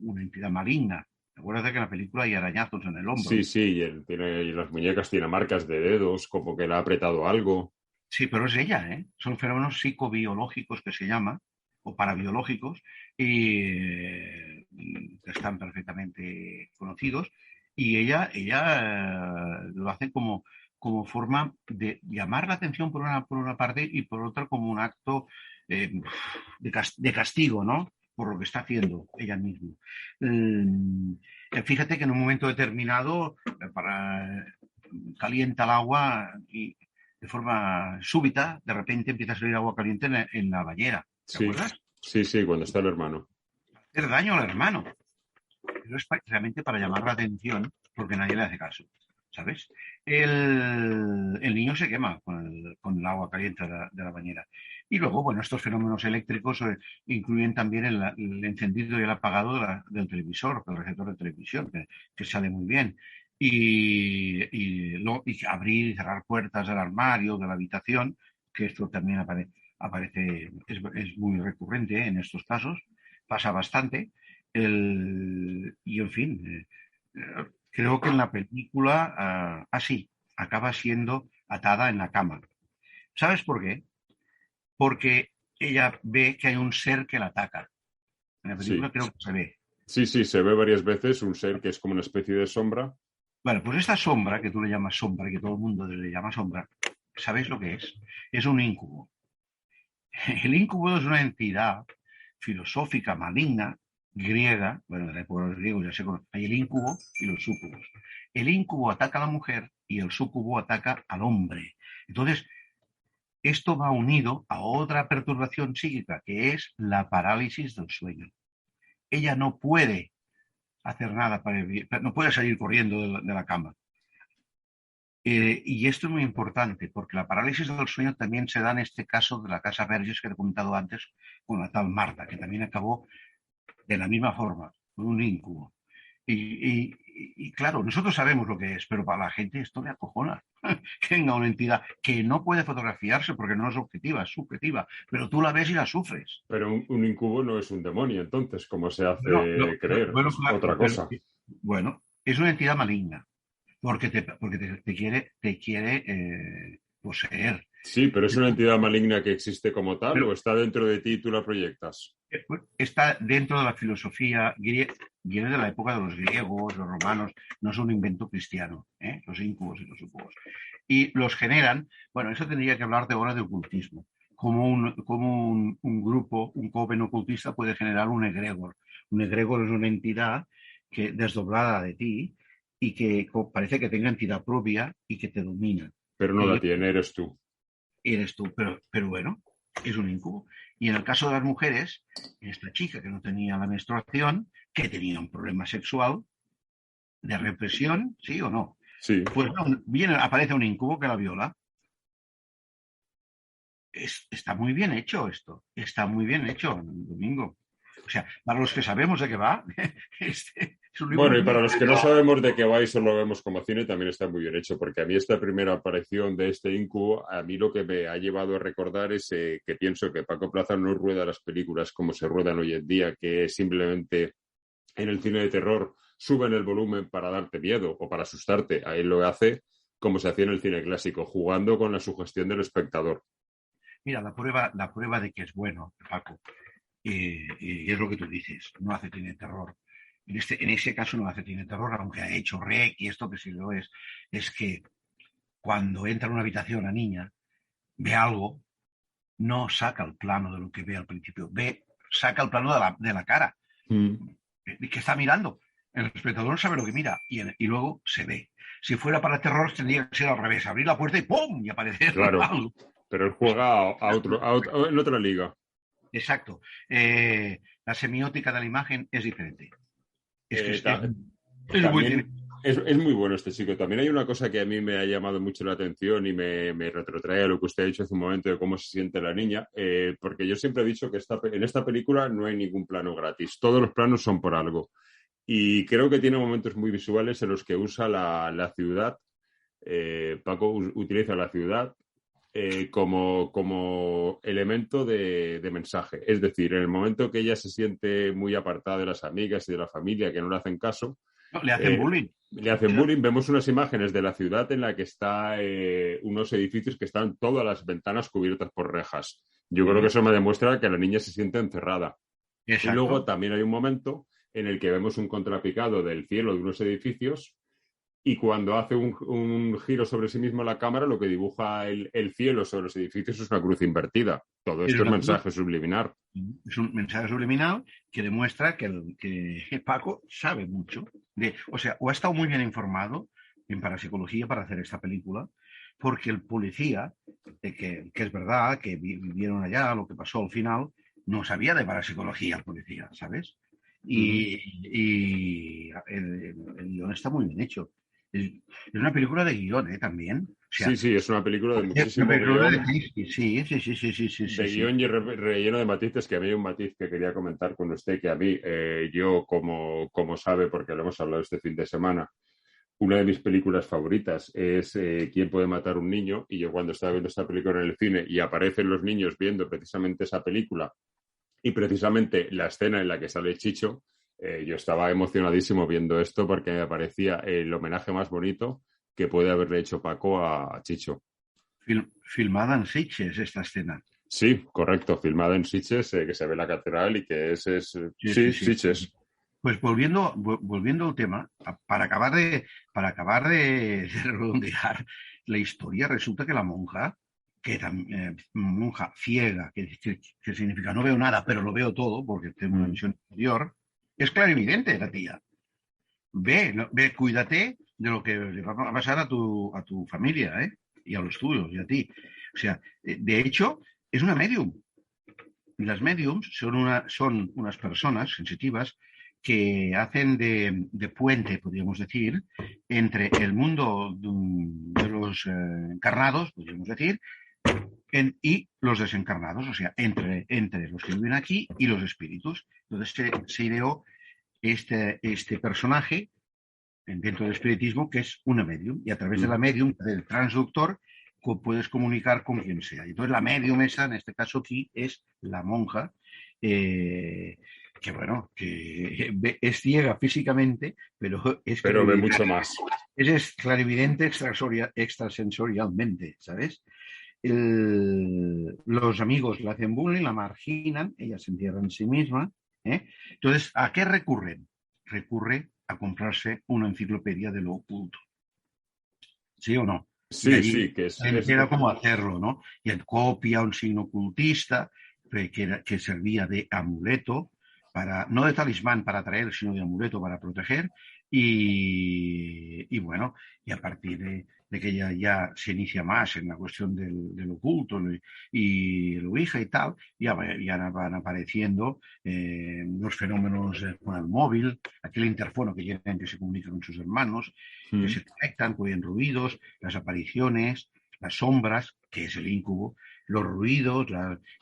una entidad maligna. Acuérdate que en la película hay arañazos en el hombro. Sí, y las muñecas tienen marcas de dedos, como que le ha apretado algo. Sí, pero es ella, ¿eh? Son fenómenos psicobiológicos que se llama, o parabiológicos, y que están perfectamente conocidos, y ella lo hace como forma de llamar la atención por una parte y por otra como un acto de castigo, ¿no? Por lo que está haciendo ella misma. Fíjate que en un momento determinado calienta el agua y de forma súbita, de repente empieza a salir agua caliente en la bañera. ¿Te acuerdas? Sí, cuando está el hermano. Hacer daño al hermano. Pero es realmente para llamar la atención porque nadie le hace caso, ¿sabes? El niño se quema con el agua caliente de la bañera. Y luego, estos fenómenos eléctricos incluyen también el encendido y el apagado del televisor, del receptor de televisión, que sale muy bien. Y abrir y cerrar puertas del armario, de la habitación, que esto también aparece, es muy recurrente en estos casos, pasa bastante. Y en fin, creo que en la película acaba siendo atada en la cama. ¿Sabes por qué? Porque ella ve que hay un ser que la ataca. En la película creo que se ve. Sí, se ve varias veces un ser que es como una especie de sombra. Bueno, pues esta sombra, que tú le llamas sombra, y que todo el mundo le llama sombra, ¿sabéis lo que es? Es un íncubo. El íncubo es una entidad filosófica maligna, griega, de la época de los griegos ya se conoce, hay el íncubo y los súcubos. El íncubo ataca a la mujer y el súcubo ataca al hombre. Entonces, esto va unido a otra perturbación psíquica, que es la parálisis del sueño. Ella no puede hacer nada no puede salir corriendo de la cama. Y esto es muy importante, porque la parálisis del sueño también se da en este caso de la casa Verges que te he comentado antes, con la tal Marta, que también acabó de la misma forma, con un íncubo. Y claro, nosotros sabemos lo que es, pero para la gente esto le acojona. Que venga una entidad que no puede fotografiarse porque no es objetiva, es subjetiva, pero tú la ves y la sufres. Pero un incubo no es un demonio, entonces, como se hace creer, es otra cosa. Es una entidad maligna, porque te quiere poseer. Sí, pero ¿es una entidad maligna que existe como tal o está dentro de ti y tú la proyectas? Está dentro de la filosofía griega, viene de la época de los griegos, los romanos, no es un invento cristiano, los íncubos y los súcubos. Y los generan, eso tendría que hablar de ahora de ocultismo. un grupo, un coven ocultista puede generar un egregor. Un egregor es una entidad que desdoblada de ti y que parece que tenga entidad propia y que te domina. Pero no la tiene, eres tú. Eres tú, pero bueno, es un incubo. Y en el caso de las mujeres, esta chica que no tenía la menstruación, que tenía un problema sexual de represión, ¿sí o no? Sí. Pues aparece un incubo que la viola. Está muy bien hecho esto. Está muy bien hecho, Domingo. O sea, para los que sabemos de qué va, es un libro. Bueno, y para los que no sabemos de qué va y solo vemos como cine, también está muy bien hecho, porque a mí esta primera aparición de este incubo, a mí lo que me ha llevado a recordar es que pienso que Paco Plaza no rueda las películas como se ruedan hoy en día, que simplemente en el cine de terror suben el volumen para darte miedo o para asustarte. A él lo hace como se hacía en el cine clásico, jugando con la sugestión del espectador. Mira, la prueba de que es bueno, Paco, y es lo que tú dices, no hace cine de terror. En ese caso no hace cine de terror, aunque ha hecho Rec y esto que sí lo es que cuando entra en una habitación la niña, ve algo, no saca el plano de lo que ve al principio, saca el plano de la cara, que está mirando. El espectador no sabe lo que mira y luego se ve. Si fuera para terror tendría que ser al revés, abrir la puerta y ¡pum! Y aparecer claro, algo. Pero él juega en otra liga. Exacto. La semiótica de la imagen es diferente. Es muy bueno este chico. También hay una cosa que a mí me ha llamado mucho la atención y me retrotrae a lo que usted ha dicho hace un momento de cómo se siente la niña, porque yo siempre he dicho que en esta película no hay ningún plano gratis. Todos los planos son por algo. Y creo que tiene momentos muy visuales en los que usa la ciudad. Paco utiliza la ciudad como elemento de mensaje. Es decir, en el momento que ella se siente muy apartada de las amigas y de la familia que no le hacen caso, le hacen bullying. Le hacen bullying. Vemos unas imágenes de la ciudad en la que está unos edificios que están todas las ventanas cubiertas por rejas. Yo creo que eso me demuestra que la niña se siente encerrada. Exacto. Y luego también hay un momento en el que vemos un contrapicado del cielo de unos edificios y cuando hace un giro sobre sí mismo la cámara, lo que dibuja el cielo sobre los edificios es una cruz invertida. Todo esto es mensaje subliminal. Es un mensaje subliminal que demuestra que Paco sabe mucho. O ha estado muy bien informado en parapsicología para hacer esta película, porque el policía, que es verdad que vivieron allá, lo que pasó al final, no sabía de parapsicología el policía, ¿sabes? Y el guión está muy bien hecho. Es una película de guión, también. O sea, sí, es una película de muchísimo guión. Sí. De guión y relleno de matices, que a mí hay un matiz que quería comentar con usted, que a mí, yo como sabe, porque lo hemos hablado este fin de semana, una de mis películas favoritas es ¿Quién puede matar a un niño? Y yo cuando estaba viendo esta película en el cine y aparecen los niños viendo precisamente esa película y precisamente la escena en la que sale Chicho, yo estaba emocionadísimo viendo esto porque me parecía el homenaje más bonito que puede haberle hecho Paco a Chicho. Filmada en Sitges esta escena. Sí, correcto, filmada en Sitges, que se ve la catedral y que es Sitges. Pues volviendo al tema, para acabar de redondear la historia, resulta que la monja, monja ciega, que significa no veo nada, pero lo veo todo, porque tengo una visión exterior, es clarividente la tía. Ve, cuídate de lo que le va a pasar a tu familia, y a los tuyos, y a ti. O sea, de hecho, es una medium. Y las mediums son unas personas sensitivas que hacen de puente, podríamos decir, entre el mundo de los encarnados, podríamos decir, y los desencarnados, o sea, entre los que viven aquí y los espíritus. Entonces se ideó este personaje dentro del espiritismo que es una medium, y a través de la medium, del transductor, puedes comunicar con quien sea. Y entonces la medium esa, en este caso aquí, es la monja, que es ciega físicamente, pero ve mucho más. Es clarividente extrasensorialmente, ¿sabes? Los amigos la hacen bullying, la marginan, ella se encierra en sí misma. Entonces, ¿a qué recurren? Recurre a comprarse una enciclopedia de lo oculto. ¿Sí o no? Sí, sí, que es... Era como hacerlo, ¿no? Y él copia un signo ocultista que servía de amuleto, no de talismán para atraer, sino de amuleto para proteger. Y bueno, y a partir de que ella ya se inicia más en la cuestión del oculto y el Ouija y tal, ya van apareciendo los fenómenos con el móvil, aquel interfono que tienen que se comunica con sus hermanos, que se conectan, que oyen ruidos, las apariciones, las sombras, que es el incubo, los ruidos,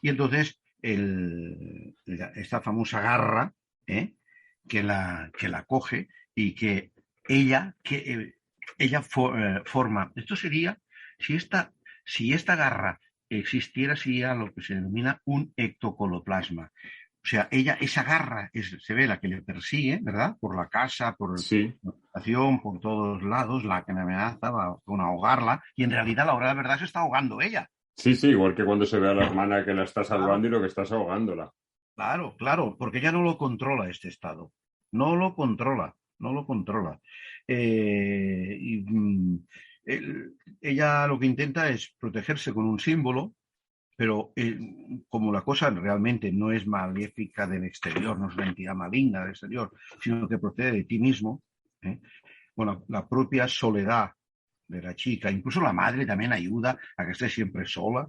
y entonces esta famosa garra que la coge y que ella forma. Esto sería, si esta garra existiera, sería lo que se denomina un ectocoloplasma. O sea, esa garra se ve la que le persigue, ¿verdad? Por la casa, por la habitación, por todos lados, la que le amenaza con ahogarla, y en realidad, la verdad, se está ahogando ella. Sí, igual que cuando se ve a la hermana que la está salvando y lo que estás ahogándola. Claro, porque ella no lo controla este estado. No lo controla. Ella lo que intenta es protegerse con un símbolo, pero como la cosa realmente no es maléfica del exterior, no es una entidad maligna del exterior, sino que procede de ti mismo, bueno, la propia soledad de la chica, incluso la madre también ayuda a que esté siempre sola,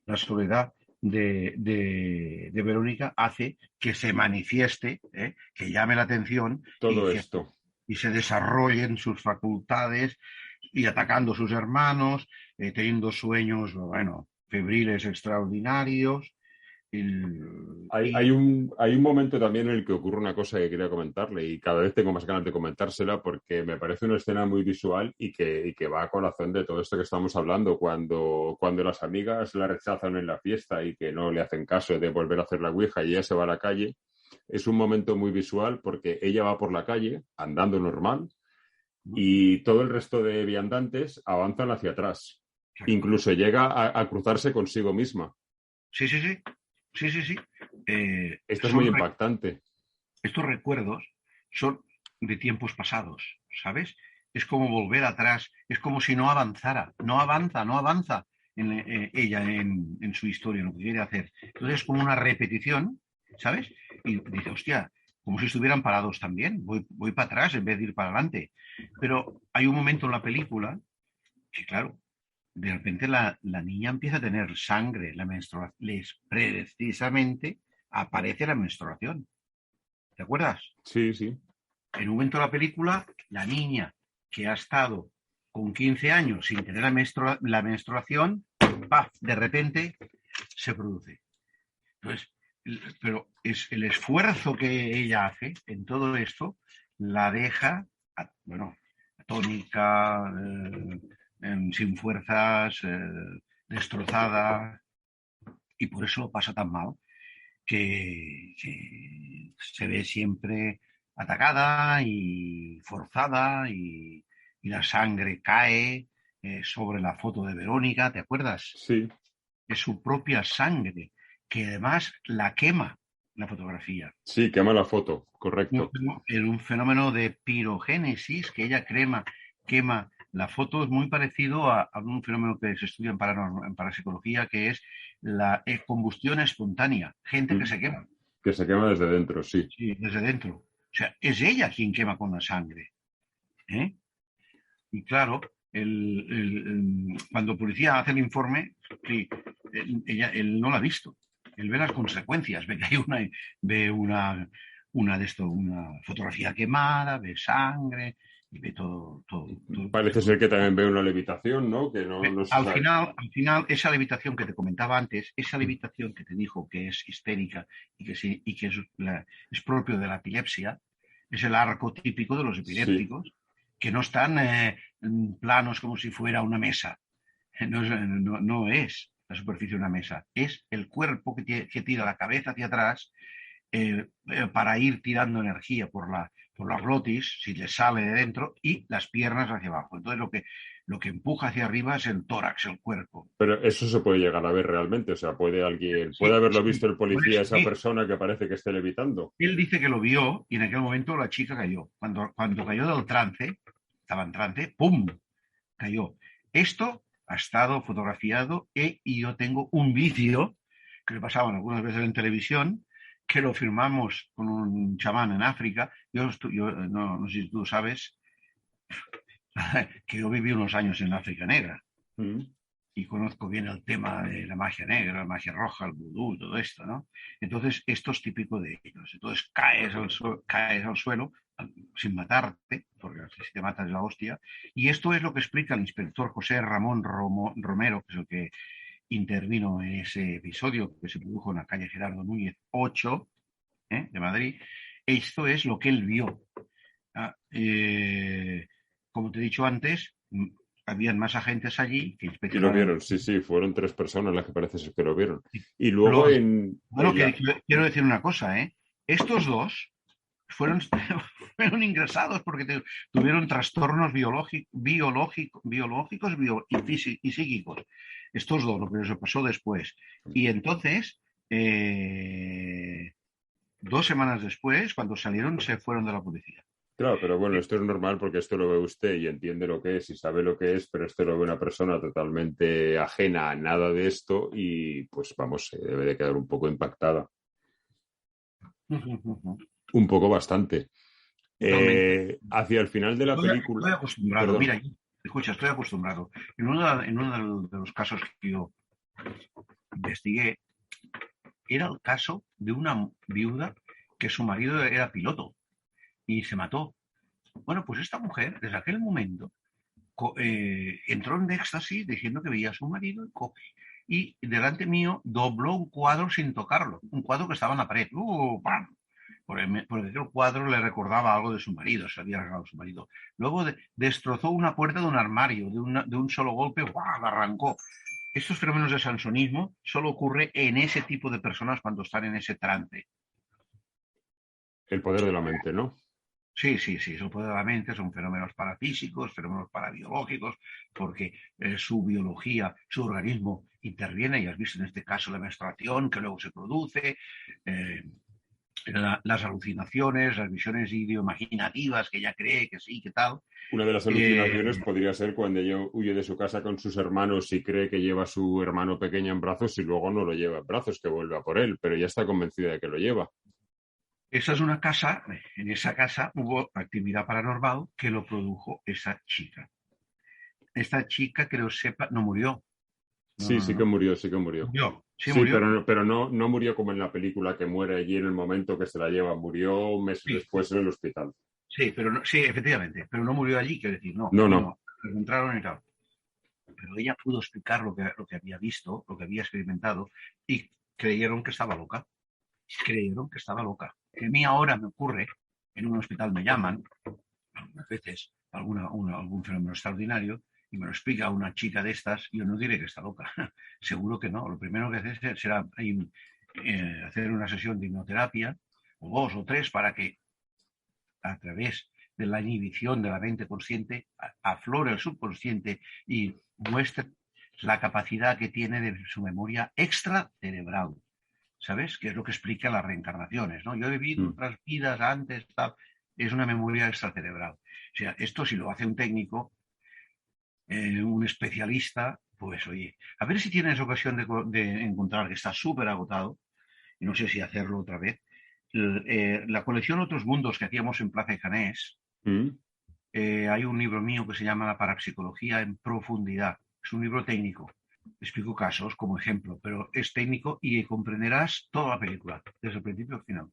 la soledad de Verónica hace que se manifieste, que llame la atención todo esto y se desarrollen sus facultades y atacando a sus hermanos, teniendo sueños, bueno, febriles extraordinarios. Hay un momento también en el que ocurre una cosa que quería comentarle y cada vez tengo más ganas de comentársela porque me parece una escena muy visual y que va a colación de todo esto que estamos hablando cuando las amigas la rechazan en la fiesta y que no le hacen caso de volver a hacer la ouija y ella se va a la calle. Es un momento muy visual porque ella va por la calle andando normal y todo el resto de viandantes avanzan hacia atrás. Incluso llega a cruzarse consigo misma. Sí. Esto es muy impactante. Estos recuerdos son de tiempos pasados, ¿sabes? Es como volver atrás, es como si no avanzara, no avanza ella en su historia, en lo que quiere hacer. Entonces es como una repetición, ¿sabes? Y dice, hostia, como si estuvieran parados también, voy para atrás en vez de ir para adelante. Pero hay un momento en la película que, claro, de repente la niña empieza a tener sangre, la menstruación, precisamente aparece la menstruación. ¿Te acuerdas? Sí. En un momento de la película, la niña que ha estado con 15 años sin tener la menstruación, ¡paf!, de repente se produce. Entonces, pero es el esfuerzo que ella hace en todo esto, la deja, atónica, sin fuerzas, destrozada, y por eso lo pasa tan mal, que se ve siempre atacada y forzada y la sangre cae sobre la foto de Verónica, ¿te acuerdas? Sí. Es su propia sangre, que además la quema la fotografía. Sí, quema la foto, correcto. En un fenómeno de pirogénesis, que ella quema la foto. Es muy parecido a un fenómeno que se estudia en parapsicología, que es la combustión espontánea. Gente que se quema. Que se quema desde dentro, sí. Sí, desde dentro. O sea, es ella quien quema con la sangre. Y claro, cuando el policía hace el informe, sí, él no la ha visto. Él ve las consecuencias, ve que hay una fotografía quemada, ve sangre y ve todo. Parece ser que también ve una levitación, ¿no? Que no al final, esa levitación que te comentaba antes, esa levitación que te dijo que es histérica y que es propio de la epilepsia, es el arco típico de los epilépticos, sí, que no están planos como si fuera una mesa. No es la superficie de una mesa, es el cuerpo que tira la cabeza hacia atrás para ir tirando energía por la glotis, si le sale de dentro, y las piernas hacia abajo. Entonces lo que empuja hacia arriba es el tórax, el cuerpo. Pero eso se puede llegar a ver realmente, o sea, puede haberlo visto el policía, esa persona que parece que esté levitando. Él dice que lo vio y en aquel momento la chica cayó. Cuando cayó del trance, estaba en trance, ¡pum!, cayó. Esto ha estado fotografiado y yo tengo un vídeo que le pasaban algunas veces en televisión, que lo firmamos con un chamán en África. Yo no sé si tú sabes que yo viví unos años en África Negra y conozco bien el tema de la magia negra, la magia roja, el vudú, todo esto, ¿no? Entonces, esto es típico de ellos. Entonces, caes al suelo sin matarte, porque si te matas es la hostia. Y esto es lo que explica el inspector José Ramón Romero, que es el que intervino en ese episodio que se produjo en la calle Gerardo Núñez 8, de Madrid. Esto es lo que él vio. Como te he dicho antes, habían más agentes allí que inspeccionaron. Y lo vieron, sí, fueron 3 personas las que parece ser que lo vieron. Y luego quiero decir una cosa, estos 2 fueron ingresados porque tuvieron trastornos biológicos y psíquicos. Estos 2, lo que se pasó después. Y entonces, 2 semanas después, cuando salieron, se fueron de la policía. Claro, pero bueno, esto es normal porque esto lo ve usted y entiende lo que es y sabe lo que es, pero esto lo ve una persona totalmente ajena a nada de esto y, pues vamos, debe de quedar un poco impactada. Un poco bastante. Hacia el final de la película... Estoy acostumbrado, perdón. Mira, escucha, estoy acostumbrado. En uno de los casos que yo investigué, era el caso de una viuda que su marido era piloto y se mató. Bueno, pues esta mujer, desde aquel momento, entró en éxtasis diciendo que veía a su marido y delante mío dobló un cuadro sin tocarlo, un cuadro que estaba en la pared. ¡Pam! Porque el cuadro le recordaba algo de su marido, se había regalado su marido. Luego destrozó una puerta de un armario, de un solo golpe, ¡guau!, la arrancó. Estos fenómenos de sansonismo solo ocurre en ese tipo de personas cuando están en ese trance. El poder de la mente, ¿no? Sí, es el poder de la mente, son fenómenos parafísicos, fenómenos parabiológicos, porque su biología, su organismo interviene, y has visto en este caso la menstruación que luego se produce, las alucinaciones, las visiones ideoimaginativas que ella cree que sí, que tal. Una de las alucinaciones podría ser cuando ella huye de su casa con sus hermanos y cree que lleva a su hermano pequeño en brazos y luego no lo lleva en brazos, que vuelve a por él, pero ya está convencida de que lo lleva. Esa es una casa, en esa casa hubo actividad paranormal que lo produjo esa chica. Esta chica, que lo sepa, no murió. Sí que murió. Murió. Pero no murió como en la película, que muere allí en el momento que se la lleva. Murió meses después en el hospital. Sí, efectivamente. Pero no murió allí, quiero decir, no. No. Lo encontraron y tal. Pero ella pudo explicar lo que había visto, lo que había experimentado, y creyeron que estaba loca. Que a mí ahora me ocurre, en un hospital me llaman, algunas veces, algún fenómeno extraordinario, y me lo explica una chica de estas, yo no diré que está loca. Seguro que no. Lo primero que haces será hacer una sesión de hipnoterapia, o 2 o 3, para que a través de la inhibición de la mente consciente aflore el subconsciente y muestre la capacidad que tiene de su memoria extracerebral. ¿Sabes? Que es lo que explica las reencarnaciones, ¿no? Yo he vivido otras vidas antes, tal. Es una memoria extracerebral. O sea, esto si lo hace un técnico, un especialista, pues oye, a ver si tienes ocasión de encontrar, que está súper agotado, y no sé si hacerlo otra vez, la colección Otros Mundos que hacíamos en Plaza de Janés. Hay un libro mío que se llama La Parapsicología en Profundidad. Es un libro técnico. Explico casos como ejemplo, pero es técnico y comprenderás toda la película, desde el principio al final.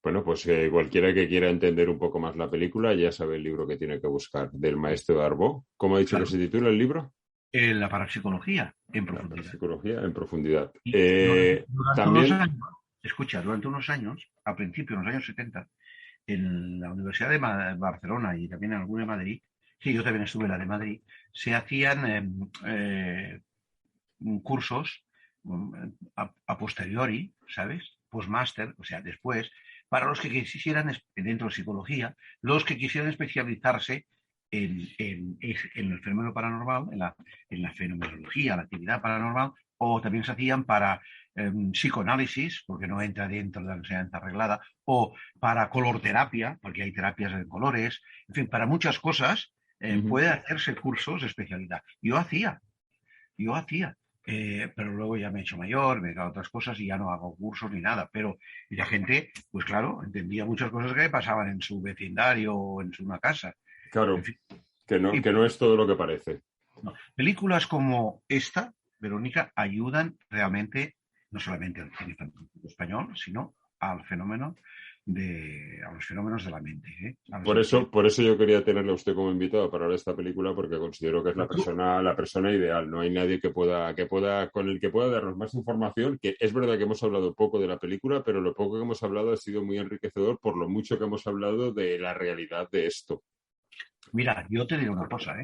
Bueno, pues cualquiera que quiera entender un poco más la película ya sabe el libro que tiene que buscar, del maestro Darbo. ¿Cómo ha dicho que se titula el libro? La Parapsicología en Profundidad. La Parapsicología en Profundidad. Durante unos años, a principios de los años 70, en la Universidad de Barcelona y también en alguna de Madrid, sí, yo también estuve en la de Madrid, se hacían cursos a posteriori, ¿sabes? Postmaster, o sea, después, para los que quisieran, dentro de psicología, los que quisieran especializarse en el fenómeno paranormal, en la fenomenología, la actividad paranormal, o también se hacían para psicoanálisis, porque no entra dentro de la enseñanza arreglada, o para color terapia, porque hay terapias de colores, en fin, para muchas cosas puede hacerse cursos de especialidad. Yo hacía, pero luego ya me he hecho mayor, me he dado otras cosas y ya no hago cursos ni nada. Pero y la gente, pues claro, entendía muchas cosas que pasaban en su vecindario o en una casa. Claro, En fin. que no es todo lo que parece. No. Películas como esta, Verónica, ayudan realmente, no solamente al cine español, sino a los fenómenos de la mente. Por eso yo quería tenerle a usted como invitado para ver esta película, porque considero que es la persona ideal. No hay nadie con el que pueda darnos más información, que es verdad que hemos hablado poco de la película, pero lo poco que hemos hablado ha sido muy enriquecedor por lo mucho que hemos hablado de la realidad de esto. Mira, yo te digo una cosa,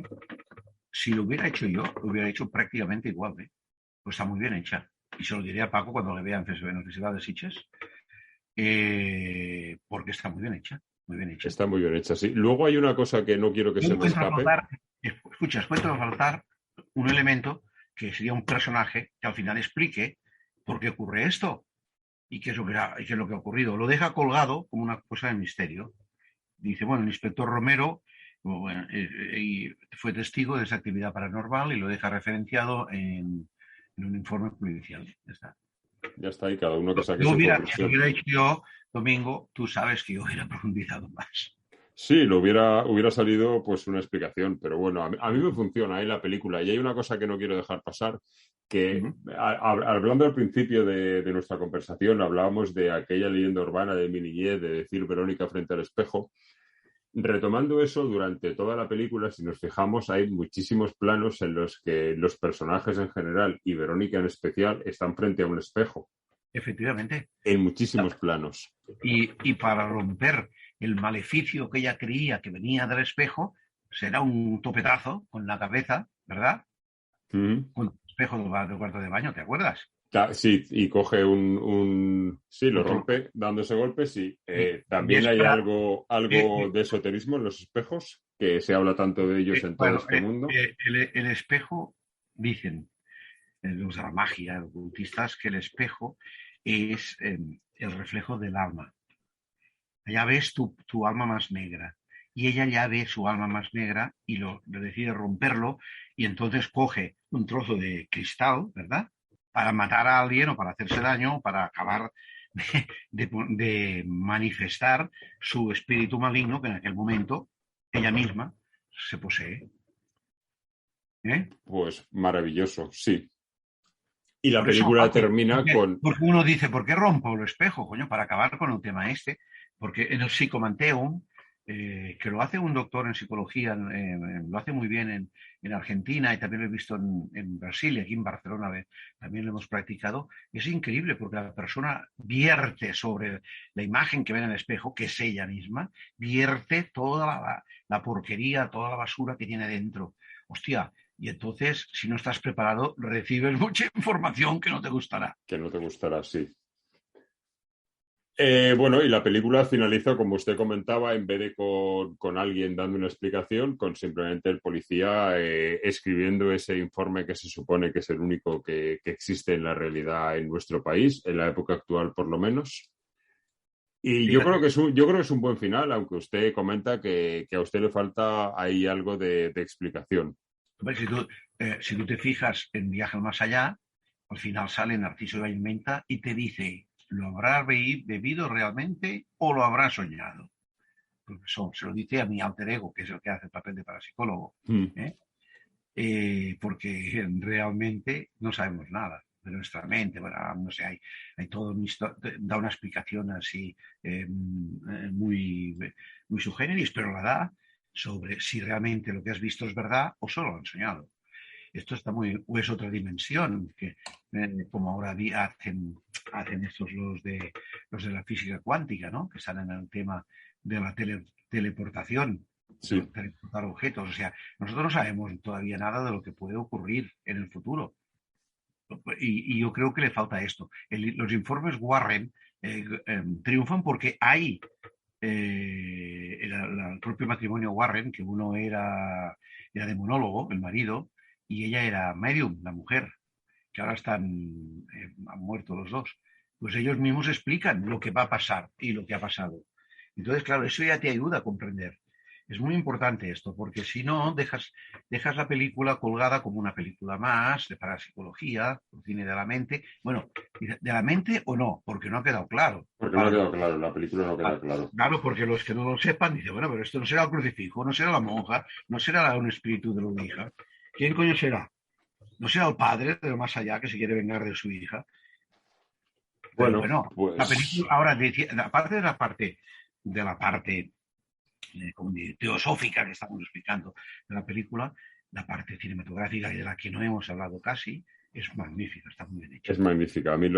si lo hubiera hecho yo, lo hubiera hecho prácticamente igual, Pues está muy bien hecha. Y se lo diré a Paco cuando le vea en el Festival de Sitges, porque está muy bien hecha. Muy bien hecha. Está muy bien hecha, sí. Luego hay una cosa que no quiero que se me escape. Encuentro faltar un elemento que sería un personaje que al final explique por qué ocurre esto y qué es lo que ha ocurrido. Lo deja colgado como una cosa de misterio. Dice, bueno, el inspector Romero fue testigo de esa actividad paranormal y lo deja referenciado en un informe policial. Ya está ahí, cada uno que saque Si su lo conclusión. hubiera hecho yo, Domingo, tú sabes que yo hubiera profundizado más. Sí, hubiera salido pues una explicación, pero bueno, a mí me funciona ahí la película. Y hay una cosa que no quiero dejar pasar, que hablando al principio de nuestra conversación, hablábamos de aquella leyenda urbana de mi niñez, de decir Verónica frente al espejo. Retomando eso, durante toda la película, si nos fijamos, hay muchísimos planos en los que los personajes en general y Verónica en especial están frente a un espejo. Efectivamente. En muchísimos planos. Y para romper el maleficio que ella creía que venía del espejo, será un topetazo con la cabeza, ¿verdad? Con el espejo del cuarto de baño, ¿te acuerdas? Sí, y coge sí, lo rompe dando ese golpe, sí. También hay algo de esoterismo en los espejos, que se habla tanto de ellos en todo este mundo. El espejo, dicen los de la magia, los ocultistas, que el espejo es el reflejo del alma. Allá ves tu alma más negra. Y ella ya ve su alma más negra y lo decide romperlo y entonces coge un trozo de cristal, ¿verdad?, para matar a alguien o para hacerse daño, para acabar de manifestar su espíritu maligno que en aquel momento ella misma se posee. Pues maravilloso, sí. Y la película termina con... Porque uno dice, ¿por qué rompo el espejo, coño? Para acabar con el tema este. Porque en el Psicomanteum, que lo hace un doctor en psicología, lo hace muy bien en Argentina y también lo he visto en Brasil y aquí en Barcelona también lo hemos practicado. Es increíble porque la persona vierte sobre la imagen que ve en el espejo, que es ella misma, vierte toda la porquería, toda la basura que tiene dentro. Hostia, y entonces, si no estás preparado, recibes mucha información que no te gustará. Que no te gustará, sí. Bueno, y la película finaliza, como usted comentaba, en vez de con alguien dando una explicación, con simplemente el policía escribiendo ese informe que se supone que es el único que existe en la realidad en nuestro país, en la época actual por lo menos. Y yo creo que es un buen final, aunque usted comenta que a usted le falta ahí algo de explicación. Si tú te fijas en Viaje al Más Allá, al final sale Narciso de Vallmenta y te dice... ¿Lo habrá bebido realmente o lo habrá soñado? Profesor, se lo dice a mi alter ego, que es el que hace el papel de parapsicólogo. Porque realmente no sabemos nada de nuestra mente. Bueno, no sé, hay todo da una explicación así muy sui generis, pero la da sobre si realmente lo que has visto es verdad o solo lo han soñado. Esto está o es otra dimensión, que como ahora hacen estos los de la física cuántica, ¿no?, que están en el tema de la teleportación, sí. Teleportar objetos. O sea, nosotros no sabemos todavía nada de lo que puede ocurrir en el futuro. Y yo creo que le falta esto. Los informes Warren triunfan porque hay el propio matrimonio Warren, que uno era demonólogo, el marido, y ella era medium, la mujer, que ahora han muerto los dos. Pues ellos mismos explican lo que va a pasar y lo que ha pasado. Entonces, claro, eso ya te ayuda a comprender. Es muy importante esto, porque si no, dejas la película colgada como una película más de parapsicología, un cine de la mente. Bueno, ¿de la mente o no? Porque no ha quedado claro. Porque no ha quedado claro, la película no queda claro. Claro, porque los que no lo sepan dicen, bueno, pero esto no será el crucifijo, no será la monja, no será un espíritu de la hija. ¿Quién coño será? ¿No será el padre de lo más allá que se quiere vengar de su hija? Bueno, pues... la película, ahora, aparte de la parte como teosófica que estamos explicando de la película, la parte cinematográfica y de la que no hemos hablado casi, es magnífica, está muy bien hecha. Es magnífica. A mí,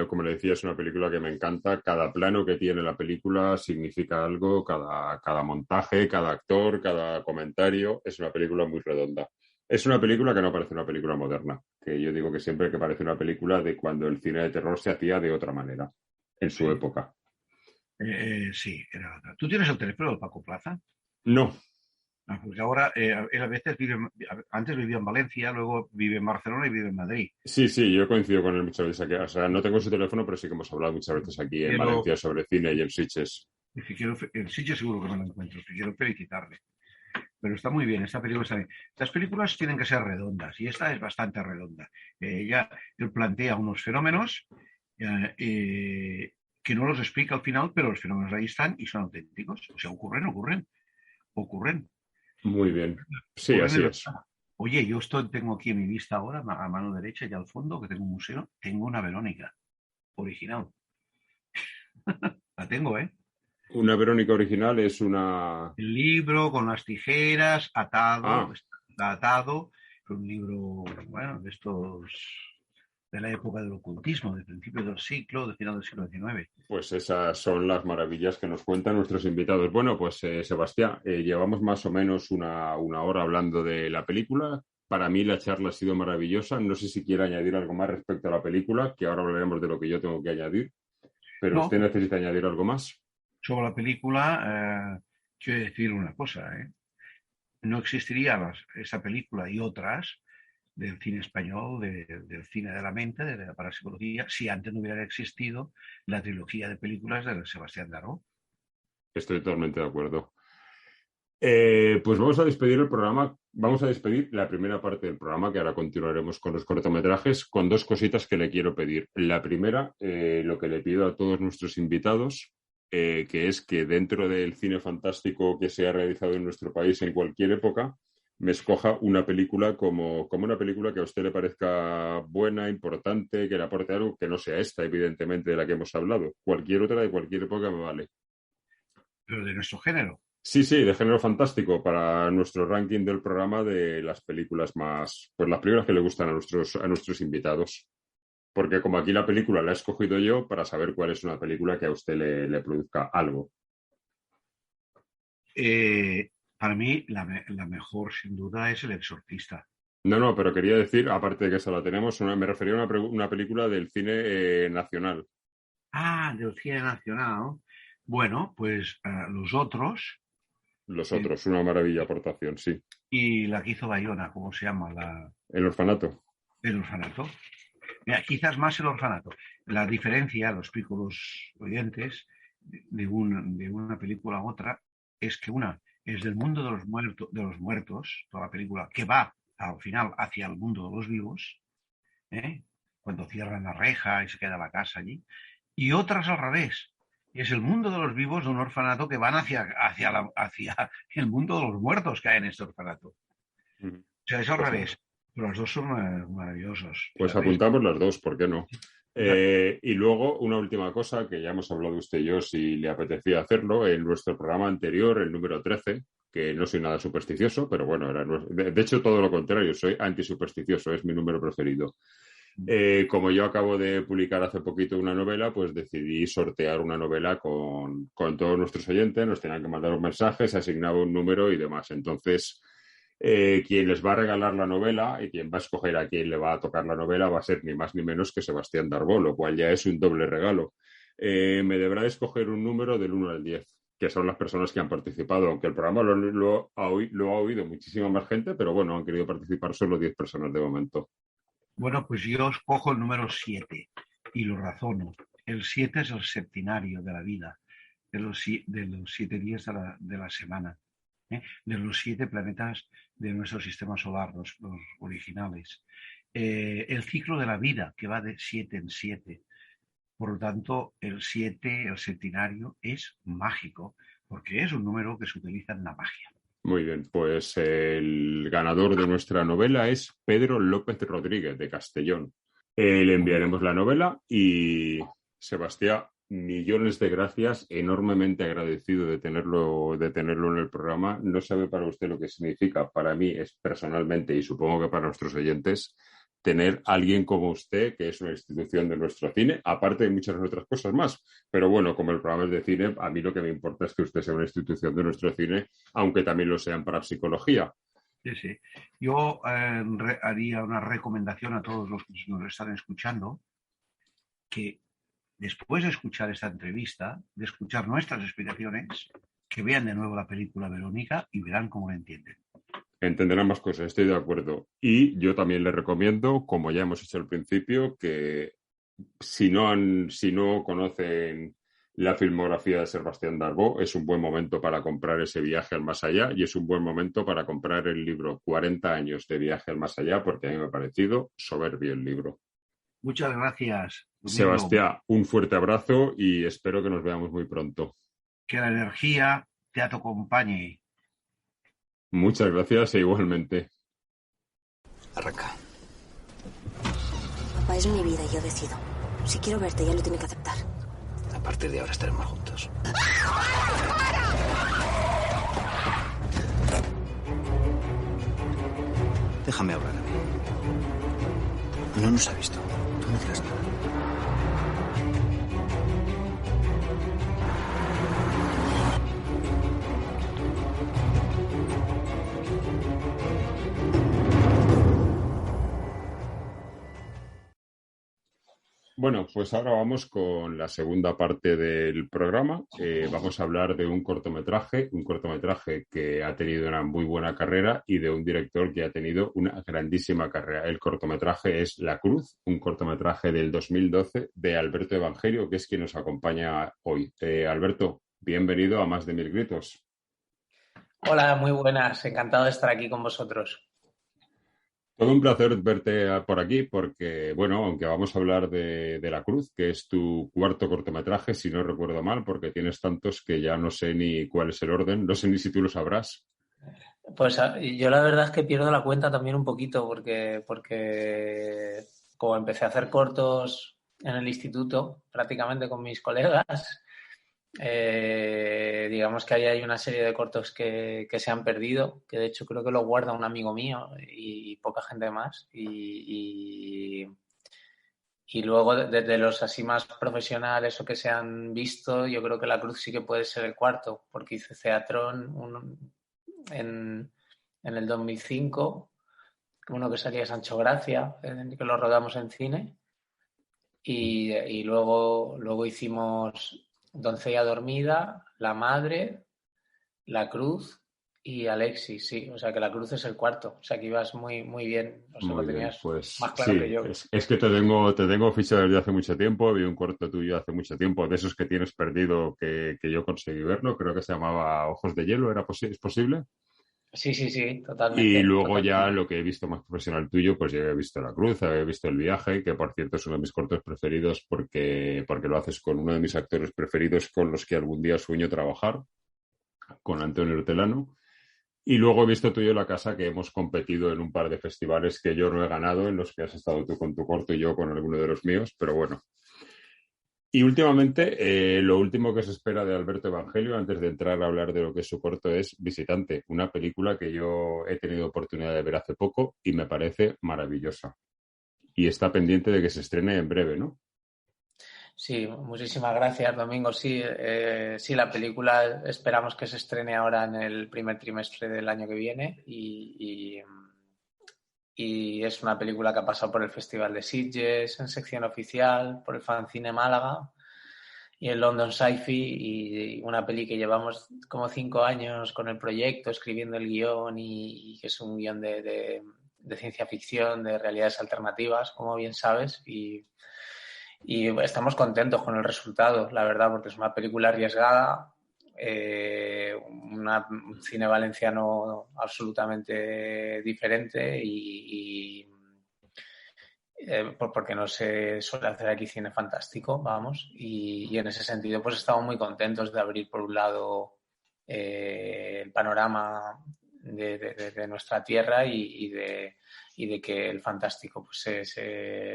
como le decía, es una película que me encanta. Cada plano que tiene la película significa algo, cada montaje, cada actor, cada comentario. Es una película muy redonda. Es una película que no parece una película moderna, que yo digo que siempre que parece una película de cuando el cine de terror se hacía de otra manera, en su época. Sí, era otra. ¿Tú tienes el teléfono de Paco Plaza? No. Porque ahora, él a veces antes vivía en Valencia, luego vive en Barcelona y vive en Madrid. Sí, yo coincido con él muchas veces aquí. O sea, no tengo su teléfono, pero sí que hemos hablado muchas veces aquí en Valencia sobre cine y en Sitges. En Sitges seguro que me lo encuentro, que quiero felicitarle. Pero está muy bien, esta película está bien. Las películas tienen que ser redondas y esta es bastante redonda. Él plantea unos fenómenos que no los explica al final, pero los fenómenos ahí están y son auténticos. O sea, ocurren. Muy bien. Sí, así es. Oye, tengo aquí en mi vista ahora, a mano derecha y al fondo, que tengo un museo, tengo una Verónica original. La tengo, ¿eh? Una Verónica original es una... El libro con las tijeras, atado, un libro, bueno, de estos... de la época del ocultismo, de principios del siglo, de final del siglo XIX. Pues esas son las maravillas que nos cuentan nuestros invitados. Bueno, pues Sebastián, llevamos más o menos una hora hablando de la película. Para mí la charla ha sido maravillosa. No sé si quiere añadir algo más respecto a la película, que ahora hablaremos de lo que yo tengo que añadir. Pero no. ¿Usted necesita añadir algo más? Sobre la película, quiero decir una cosa. No existiría esa película y otras del cine español, del cine de la mente, de la parapsicología, si antes no hubiera existido la trilogía de películas de Sebastián Daró. Estoy totalmente de acuerdo. Pues vamos a despedir el programa, vamos a despedir la primera parte del programa, que ahora continuaremos con los cortometrajes, con dos cositas que le quiero pedir. La primera, lo que le pido a todos nuestros invitados, que es que dentro del cine fantástico que se ha realizado en nuestro país en cualquier época, me escoja una película como una película que a usted le parezca buena, importante, que le aporte algo que no sea esta, evidentemente, de la que hemos hablado. Cualquier otra de cualquier época me vale. ¿Pero de nuestro género? Sí, de género fantástico, para nuestro ranking del programa de las películas más... Pues las películas que le gustan a nuestros invitados. Porque como aquí la película la he escogido yo para saber cuál es una película que a usted le produzca algo. Para mí, la mejor, sin duda, es El Exorcista. No, pero quería decir, aparte de que esa la tenemos, me refería a una película del cine nacional. Ah, del cine nacional. Bueno, pues Los Otros. Los Otros, una maravilla aportación, sí. Y la que hizo Bayona, ¿cómo se llama? El Orfanato. El Orfanato. Mira, quizás más El Orfanato. La diferencia, lo explico a los oyentes, de una película a otra, es que una es del mundo de los muertos, toda la película, que va al final hacia el mundo de los vivos, cuando cierran la reja y se queda la casa allí, y otras al revés. Es el mundo de los vivos de un orfanato que van hacia el mundo de los muertos que hay en este orfanato. O sea, es al revés. Pero los dos son maravillosos. Pues apuntamos las dos, ¿por qué no? Y luego, una última cosa que ya hemos hablado usted y yo, si le apetecía hacerlo, en nuestro programa anterior, el número 13, que no soy nada supersticioso, pero bueno, de hecho todo lo contrario, soy antisupersticioso, es mi número preferido. Como yo acabo de publicar hace poquito una novela, pues decidí sortear una novela con todos nuestros oyentes, nos tenían que mandar un mensaje, se asignaba un número y demás. Entonces, quien les va a regalar la novela y quien va a escoger a quien le va a tocar la novela va a ser ni más ni menos que Sebastián Darbo, lo cual ya es un doble regalo. Me deberá escoger un número del 1 al 10, que son las personas que han participado, aunque el programa lo ha oído muchísima más gente, pero bueno, han querido participar solo 10 personas de momento. Bueno, pues yo escojo el número 7 y lo razono. El 7 es el septenario de la vida, de los 7 días de la semana. de los 7 planetas de nuestro sistema solar, los originales. El ciclo de la vida, que va de 7 en 7. Por lo tanto, el 7, el septenario, es mágico, porque es un número que se utiliza en la magia. Muy bien, pues el ganador de nuestra novela es Pedro López Rodríguez, de Castellón. Le enviaremos la novela y, Sebastián, millones de gracias, enormemente agradecido de tenerlo en el programa. No sabe para usted lo que significa, para mí es personalmente, y supongo que para nuestros oyentes, tener a alguien como usted, que es una institución de nuestro cine, aparte de muchas otras cosas más. Pero bueno, como el programa es de cine, a mí lo que me importa es que usted sea una institución de nuestro cine, aunque también lo sean para psicología. Sí, sí. Yo haría una recomendación a todos los que nos están escuchando, que después de escuchar esta entrevista, de escuchar nuestras explicaciones, que vean de nuevo la película Verónica y verán cómo la entienden. Entenderán más cosas, estoy de acuerdo. Y yo también le recomiendo, como ya hemos hecho al principio, que si no conocen la filmografía de Sebastián Darboux, es un buen momento para comprar ese Viaje al Más Allá y es un buen momento para comprar el libro 40 años de Viaje al Más Allá, porque a mí me ha parecido soberbio el libro. Muchas gracias, Domingo. Sebastián, un fuerte abrazo y espero que nos veamos muy pronto. Que la energía te acompañe. Muchas gracias e igualmente. Arranca. Papá, es mi vida y yo decido. Si quiero verte, ya lo tiene que aceptar. A partir de ahora estaremos juntos. Déjame hablar a mí. No nos ha visto. Tú no digas nada. Bueno, pues ahora vamos con la segunda parte del programa. Vamos a hablar de un cortometraje que ha tenido una muy buena carrera y de un director que ha tenido una grandísima carrera. El cortometraje es La Cruz, un cortometraje del 2012 de Alberto Evangelio, que es quien nos acompaña hoy. Alberto, bienvenido a Más de 1000 Gritos. Hola, muy buenas. Encantado de estar aquí con vosotros. Todo un placer verte por aquí porque, bueno, aunque vamos a hablar de La Cruz, que es tu cuarto cortometraje, si no recuerdo mal, porque tienes tantos que ya no sé ni cuál es el orden, no sé ni si tú lo sabrás. Pues yo la verdad es que pierdo la cuenta también un poquito porque como empecé a hacer cortos en el instituto, prácticamente con mis colegas, digamos que ahí hay una serie de cortos que se han perdido, que de hecho creo que lo guarda un amigo mío y poca gente más, y luego de los así más profesionales o que se han visto, yo creo que La Cruz sí que puede ser el cuarto, porque hice Ceatrón en el 2005, uno que salía Sancho Gracia, que lo rodamos en cine, y luego hicimos Doncella Dormida, La Madre, La Cruz y Alexis, sí. O sea que La Cruz es el cuarto. O sea que ibas muy, muy bien. O sea, muy lo tenías bien, pues, más claro sí, que yo. Es que te tengo fichado desde hace mucho tiempo. Vi un corto tuyo hace mucho tiempo, de esos que tienes perdido que yo conseguí verlo. Creo que se llamaba Ojos de Hielo. ¿Es posible? Sí, totalmente. Y luego totalmente. ya lo que he visto más profesional tuyo, pues ya he visto La Cruz, he visto El Viaje, que por cierto es uno de mis cortos preferidos porque lo haces con uno de mis actores preferidos con los que algún día sueño trabajar, con Antonio Hortelano. Y luego he visto tuyo La Casa, que hemos competido en un par de festivales que yo no he ganado, en los que has estado tú con tu corto y yo con alguno de los míos, pero bueno. Y últimamente, lo último que se espera de Alberto Evangelio, antes de entrar a hablar de lo que es su corto, es Visitante, una película que yo he tenido oportunidad de ver hace poco y me parece maravillosa. Y está pendiente de que se estrene en breve, ¿no? Sí, muchísimas gracias, Domingo. Sí, la película esperamos que se estrene ahora en el primer trimestre del año que viene y es una película que ha pasado por el Festival de Sitges en sección oficial, por el Fancine Málaga y el London Sci-Fi, y una peli que llevamos como 5 años con el proyecto, escribiendo el guión y que es un guión de ciencia ficción, de realidades alternativas, como bien sabes, y estamos contentos con el resultado, la verdad, porque es una película arriesgada, un cine valenciano absolutamente diferente porque no se suele hacer aquí cine fantástico, vamos, y en ese sentido pues estamos muy contentos de abrir por un lado el panorama de nuestra tierra y de que el fantástico pues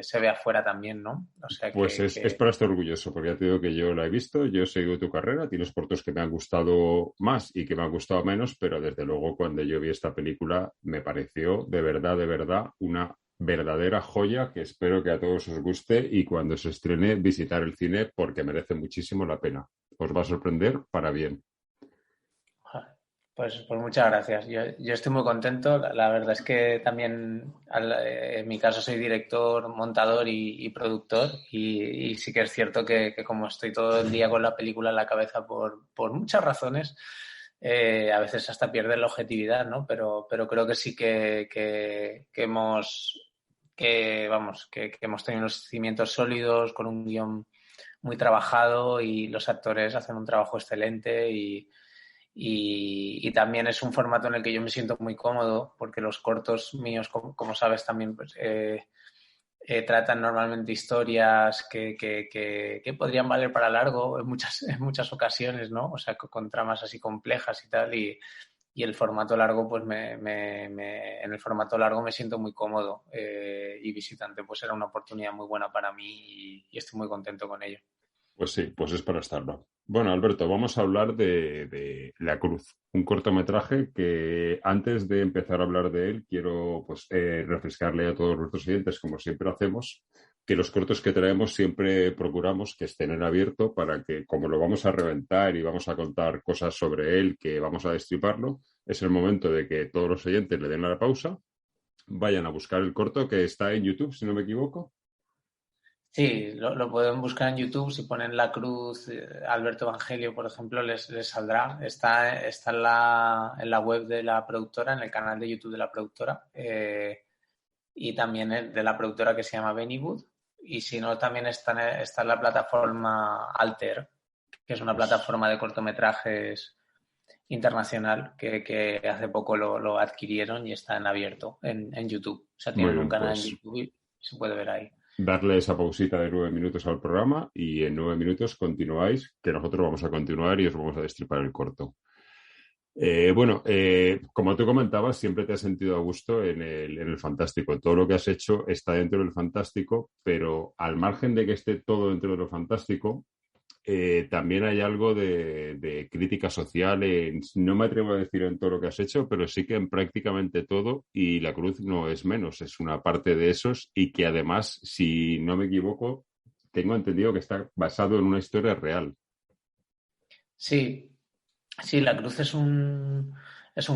se ve afuera también, ¿no? O sea Pues es para estar orgulloso, porque ya te digo que yo la he visto, yo he seguido tu carrera, tienes cortos que me han gustado más y que me han gustado menos, pero desde luego cuando yo vi esta película me pareció de verdad una verdadera joya que espero que a todos os guste y cuando se estrene visitar el cine porque merece muchísimo la pena. Os va a sorprender para bien. Pues muchas gracias. Yo estoy muy contento. La verdad es que también, en mi caso, soy director, montador y productor. Y sí que es cierto que como estoy todo el día con la película en la cabeza por muchas razones, a veces hasta pierde la objetividad, ¿no? Pero creo que sí que hemos tenido unos cimientos sólidos con un guión muy trabajado y los actores hacen un trabajo excelente y también es un formato en el que yo me siento muy cómodo porque los cortos míos, como sabes, también pues, tratan normalmente historias que podrían valer para largo en muchas ocasiones, ¿no? O sea, con tramas así complejas y tal y el formato largo, pues en el formato largo me siento muy cómodo y Visitante pues era una oportunidad muy buena para mí y estoy muy contento con ello. Pues sí, pues es para estarlo. Bueno, Alberto, vamos a hablar de La Cruz, un cortometraje que antes de empezar a hablar de él quiero pues, refrescarle a todos nuestros oyentes, como siempre hacemos, que los cortos que traemos siempre procuramos que estén en abierto para que, como lo vamos a reventar y vamos a contar cosas sobre él, que vamos a destriparlo, es el momento de que todos los oyentes le den a la pausa, vayan a buscar el corto que está en YouTube, si no me equivoco. Sí, lo pueden buscar en YouTube. Si ponen La Cruz, Alberto Evangelio, por ejemplo, les saldrá. Está en la web de la productora, en el canal de YouTube de la productora y también de la productora que se llama Bennywood. Y si no, también está en la plataforma Alter, que es una plataforma de cortometrajes internacional que hace poco lo adquirieron y está en abierto en YouTube. O sea, tienen un canal en YouTube y se puede ver ahí. Darle esa pausita de 9 minutos al programa y en 9 minutos continuáis, que nosotros vamos a continuar y os vamos a destripar el corto. Como tú comentabas, siempre te has sentido a gusto en el fantástico. Todo lo que has hecho está dentro del fantástico, pero al margen de que esté todo dentro de lo fantástico, también hay algo de crítica social. No me atrevo a decir en todo lo que has hecho, pero sí que en prácticamente todo, y La Cruz no es menos, es una parte de esos y que además, si no me equivoco, tengo entendido que está basado en una historia real. Sí, La Cruz es un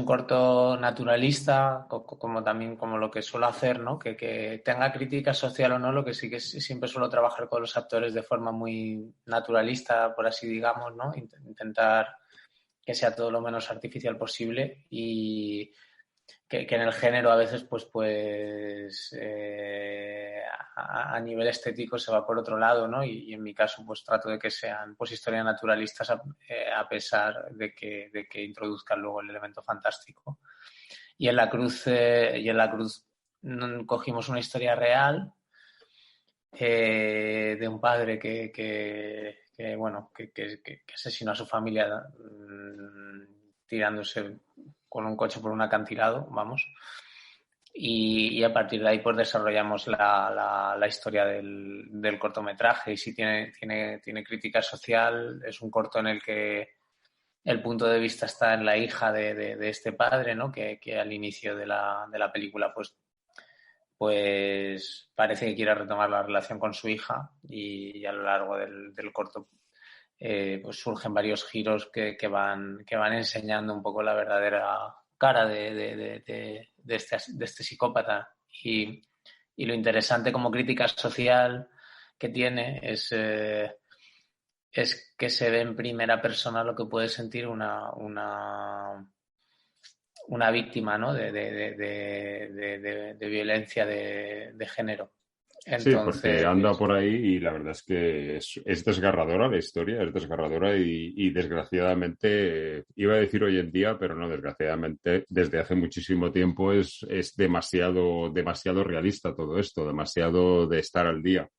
corto naturalista, como lo que suelo hacer, ¿no? Que tenga crítica social o no, lo que sí que siempre suelo trabajar con los actores de forma muy naturalista, por así digamos, ¿no? Intentar que sea todo lo menos artificial posible y que en el género a veces a nivel estético se va por otro lado, ¿no? Y en mi caso pues trato de que sean pues historias naturalistas a pesar de que introduzcan luego el elemento fantástico. Y en La Cruz cogimos una historia real de un padre que asesinó a su familia tirándose con un coche por un acantilado, vamos. Y a partir de ahí pues desarrollamos la historia del cortometraje y sí tiene crítica social. Es un corto en el que el punto de vista está en la hija de este padre, ¿no? Que al inicio de la película pues parece que quiere retomar la relación con su hija y a lo largo del corto pues surgen varios giros que van enseñando un poco la verdadera cara de este psicópata y lo interesante como crítica social que tiene es que se ve en primera persona lo que puede sentir una víctima, ¿no? de violencia de género. Sí, porque Entonces, anda por ahí y la verdad es que es desgarradora la historia, es desgarradora y desgraciadamente, iba a decir hoy en día, pero no, desgraciadamente desde hace muchísimo tiempo es demasiado realista todo esto, demasiado de estar al día.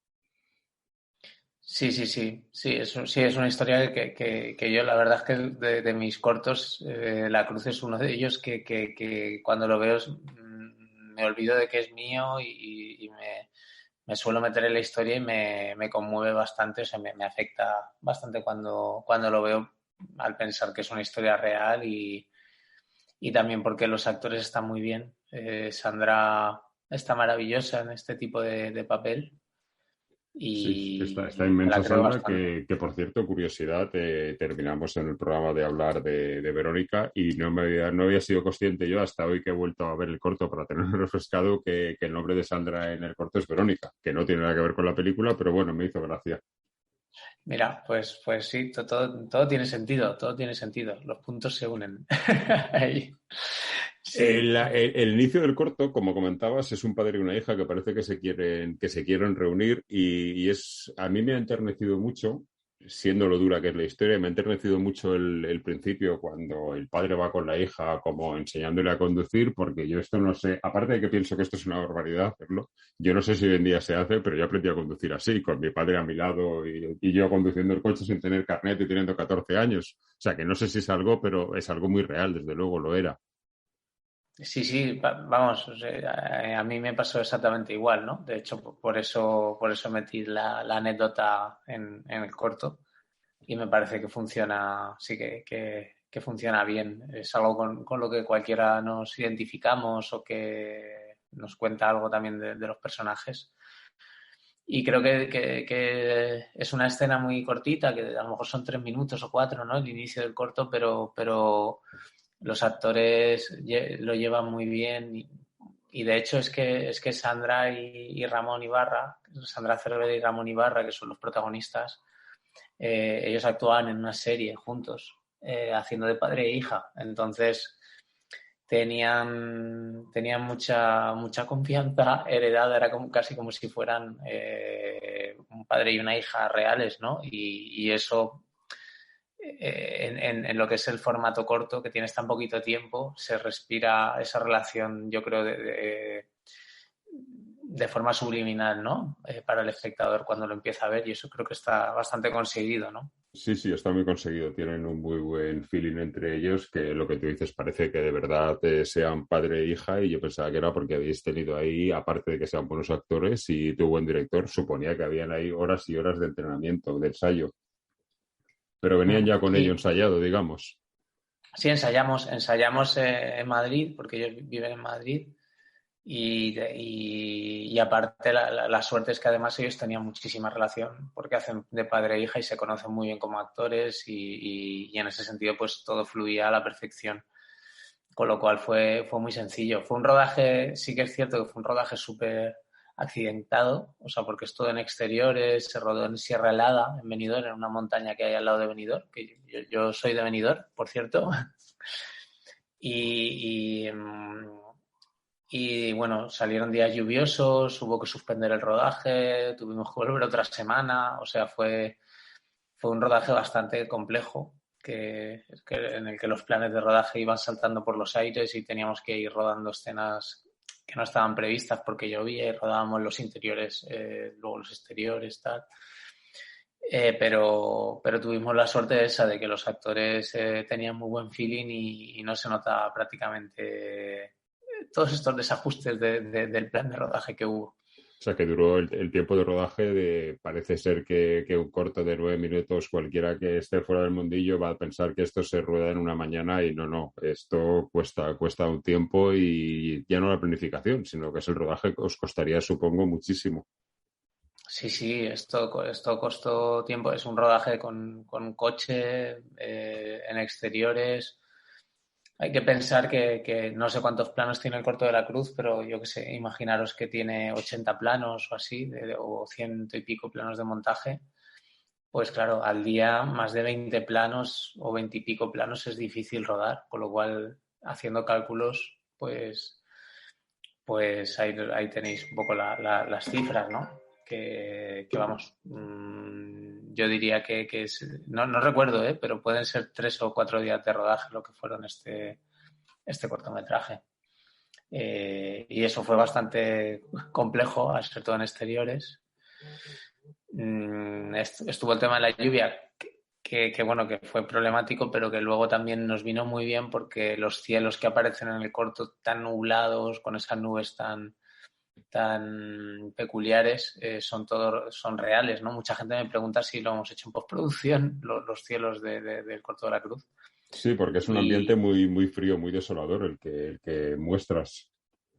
sí, es una historia que yo la verdad es que de mis cortos, La Cruz es uno de ellos que cuando lo veo me olvido de que es mío y me suelo meter en la historia y me conmueve bastante, o sea, me afecta bastante cuando lo veo al pensar que es una historia real y también porque los actores están muy bien. Sandra está maravillosa en este tipo de papel Sí, está y me la inmensa creo Sandra, bastante. que por cierto, curiosidad, terminamos en el programa de hablar de Verónica y no había sido consciente yo hasta hoy que he vuelto a ver el corto para tenerme refrescado que el nombre de Sandra en el corto es Verónica, que no tiene nada que ver con la película, pero bueno, me hizo gracia. Mira, pues sí, todo tiene sentido, todo tiene sentido. Los puntos se unen. Ahí. Sí. El inicio del corto, como comentabas, es un padre y una hija que parece que se quieren reunir a mí me ha enternecido mucho, siendo lo dura que es la historia, me ha enternecido mucho el principio cuando el padre va con la hija como enseñándole a conducir, porque yo esto no sé, aparte de que pienso que esto es una barbaridad hacerlo, yo no sé si hoy en día se hace, pero yo aprendí a conducir así, con mi padre a mi lado y yo conduciendo el coche sin tener carnet y teniendo 14 años. O sea que no sé si es algo, pero es algo muy real, desde luego lo era. Sí, vamos, o sea, a mí me pasó exactamente igual, ¿no? De hecho, por eso metí la anécdota en el corto y me parece que funciona, sí que funciona bien. Es algo con lo que cualquiera nos identificamos o que nos cuenta algo también de los personajes. Y creo que es una escena muy cortita, que a lo mejor son 3 minutos o 4, ¿no? El inicio del corto, pero los actores lo llevan muy bien y de hecho es que Sandra y Ramón Ibarra, Sandra Cervera y Ramón Ibarra, que son los protagonistas, ellos actuaban en una serie juntos, haciendo de padre e hija. Entonces tenían mucha confianza heredada, era casi como si fueran un padre y una hija reales, ¿no? Y eso en lo que es el formato corto, que tienes tan poquito tiempo, se respira esa relación, yo creo, de forma subliminal, ¿no? Para el espectador cuando lo empieza a ver, y eso creo que está bastante conseguido, ¿no? Sí, sí, está muy conseguido. Tienen un muy buen feeling entre ellos, que lo que tú dices parece que de verdad sean padre e hija, y yo pensaba que era porque habéis tenido ahí, aparte de que sean buenos actores y tu buen director, suponía que habían ahí horas y horas de entrenamiento, de ensayo. Pero venían ya con ello Sí, ensayado, digamos. sí, ensayamos en Madrid, porque ellos viven en Madrid, y aparte la suerte es que además ellos tenían muchísima relación, porque hacen de padre e hija y se conocen muy bien como actores, y en ese sentido pues todo fluía a la perfección, con lo cual fue muy sencillo. Fue un rodaje, sí que es cierto que fue un rodaje súper accidentado, o sea, porque es todo en exteriores, se rodó en Sierra Helada, en Benidorm, en una montaña que hay al lado de Benidorm, que yo soy de Benidorm, por cierto, y bueno, salieron días lluviosos, hubo que suspender el rodaje, tuvimos que volver otra semana, o sea, fue un rodaje bastante complejo, en el que los planes de rodaje iban saltando por los aires y teníamos que ir rodando escenas que no estaban previstas porque llovía y rodábamos los interiores, luego los exteriores, tal. Pero tuvimos la suerte esa de que los actores tenían muy buen feeling y no se nota prácticamente todos estos desajustes del plan de rodaje que hubo. O sea, que duró el tiempo de rodaje parece ser que un corto de 9 minutos, cualquiera que esté fuera del mundillo va a pensar que esto se rueda en una mañana y no. Esto cuesta un tiempo y ya no la planificación, sino que es el rodaje que os costaría, supongo, muchísimo. Sí, esto costó tiempo. Es un rodaje con un coche, en exteriores. Hay que pensar que no sé cuántos planos tiene el corto de La Cruz, pero yo qué sé, imaginaros que tiene 80 planos o así, o 100 y pico planos de montaje. Pues claro, al día más de 20 planos o 20 y pico planos es difícil rodar, con lo cual, haciendo cálculos, pues pues ahí tenéis un poco las cifras, ¿no? Que vamos, yo diría que no recuerdo, pero pueden ser 3 o 4 días de rodaje lo que fueron este cortometraje. Y eso fue bastante complejo, al ser todo en exteriores. Estuvo el tema de la lluvia, que bueno, que fue problemático, pero que luego también nos vino muy bien porque los cielos que aparecen en el corto tan nublados, con esas nubes tan peculiares, son reales, ¿no? Mucha gente me pregunta si lo hemos hecho en postproducción, los cielos del corto de la cruz. Sí, porque es un ambiente muy, muy frío, muy desolador el que muestras.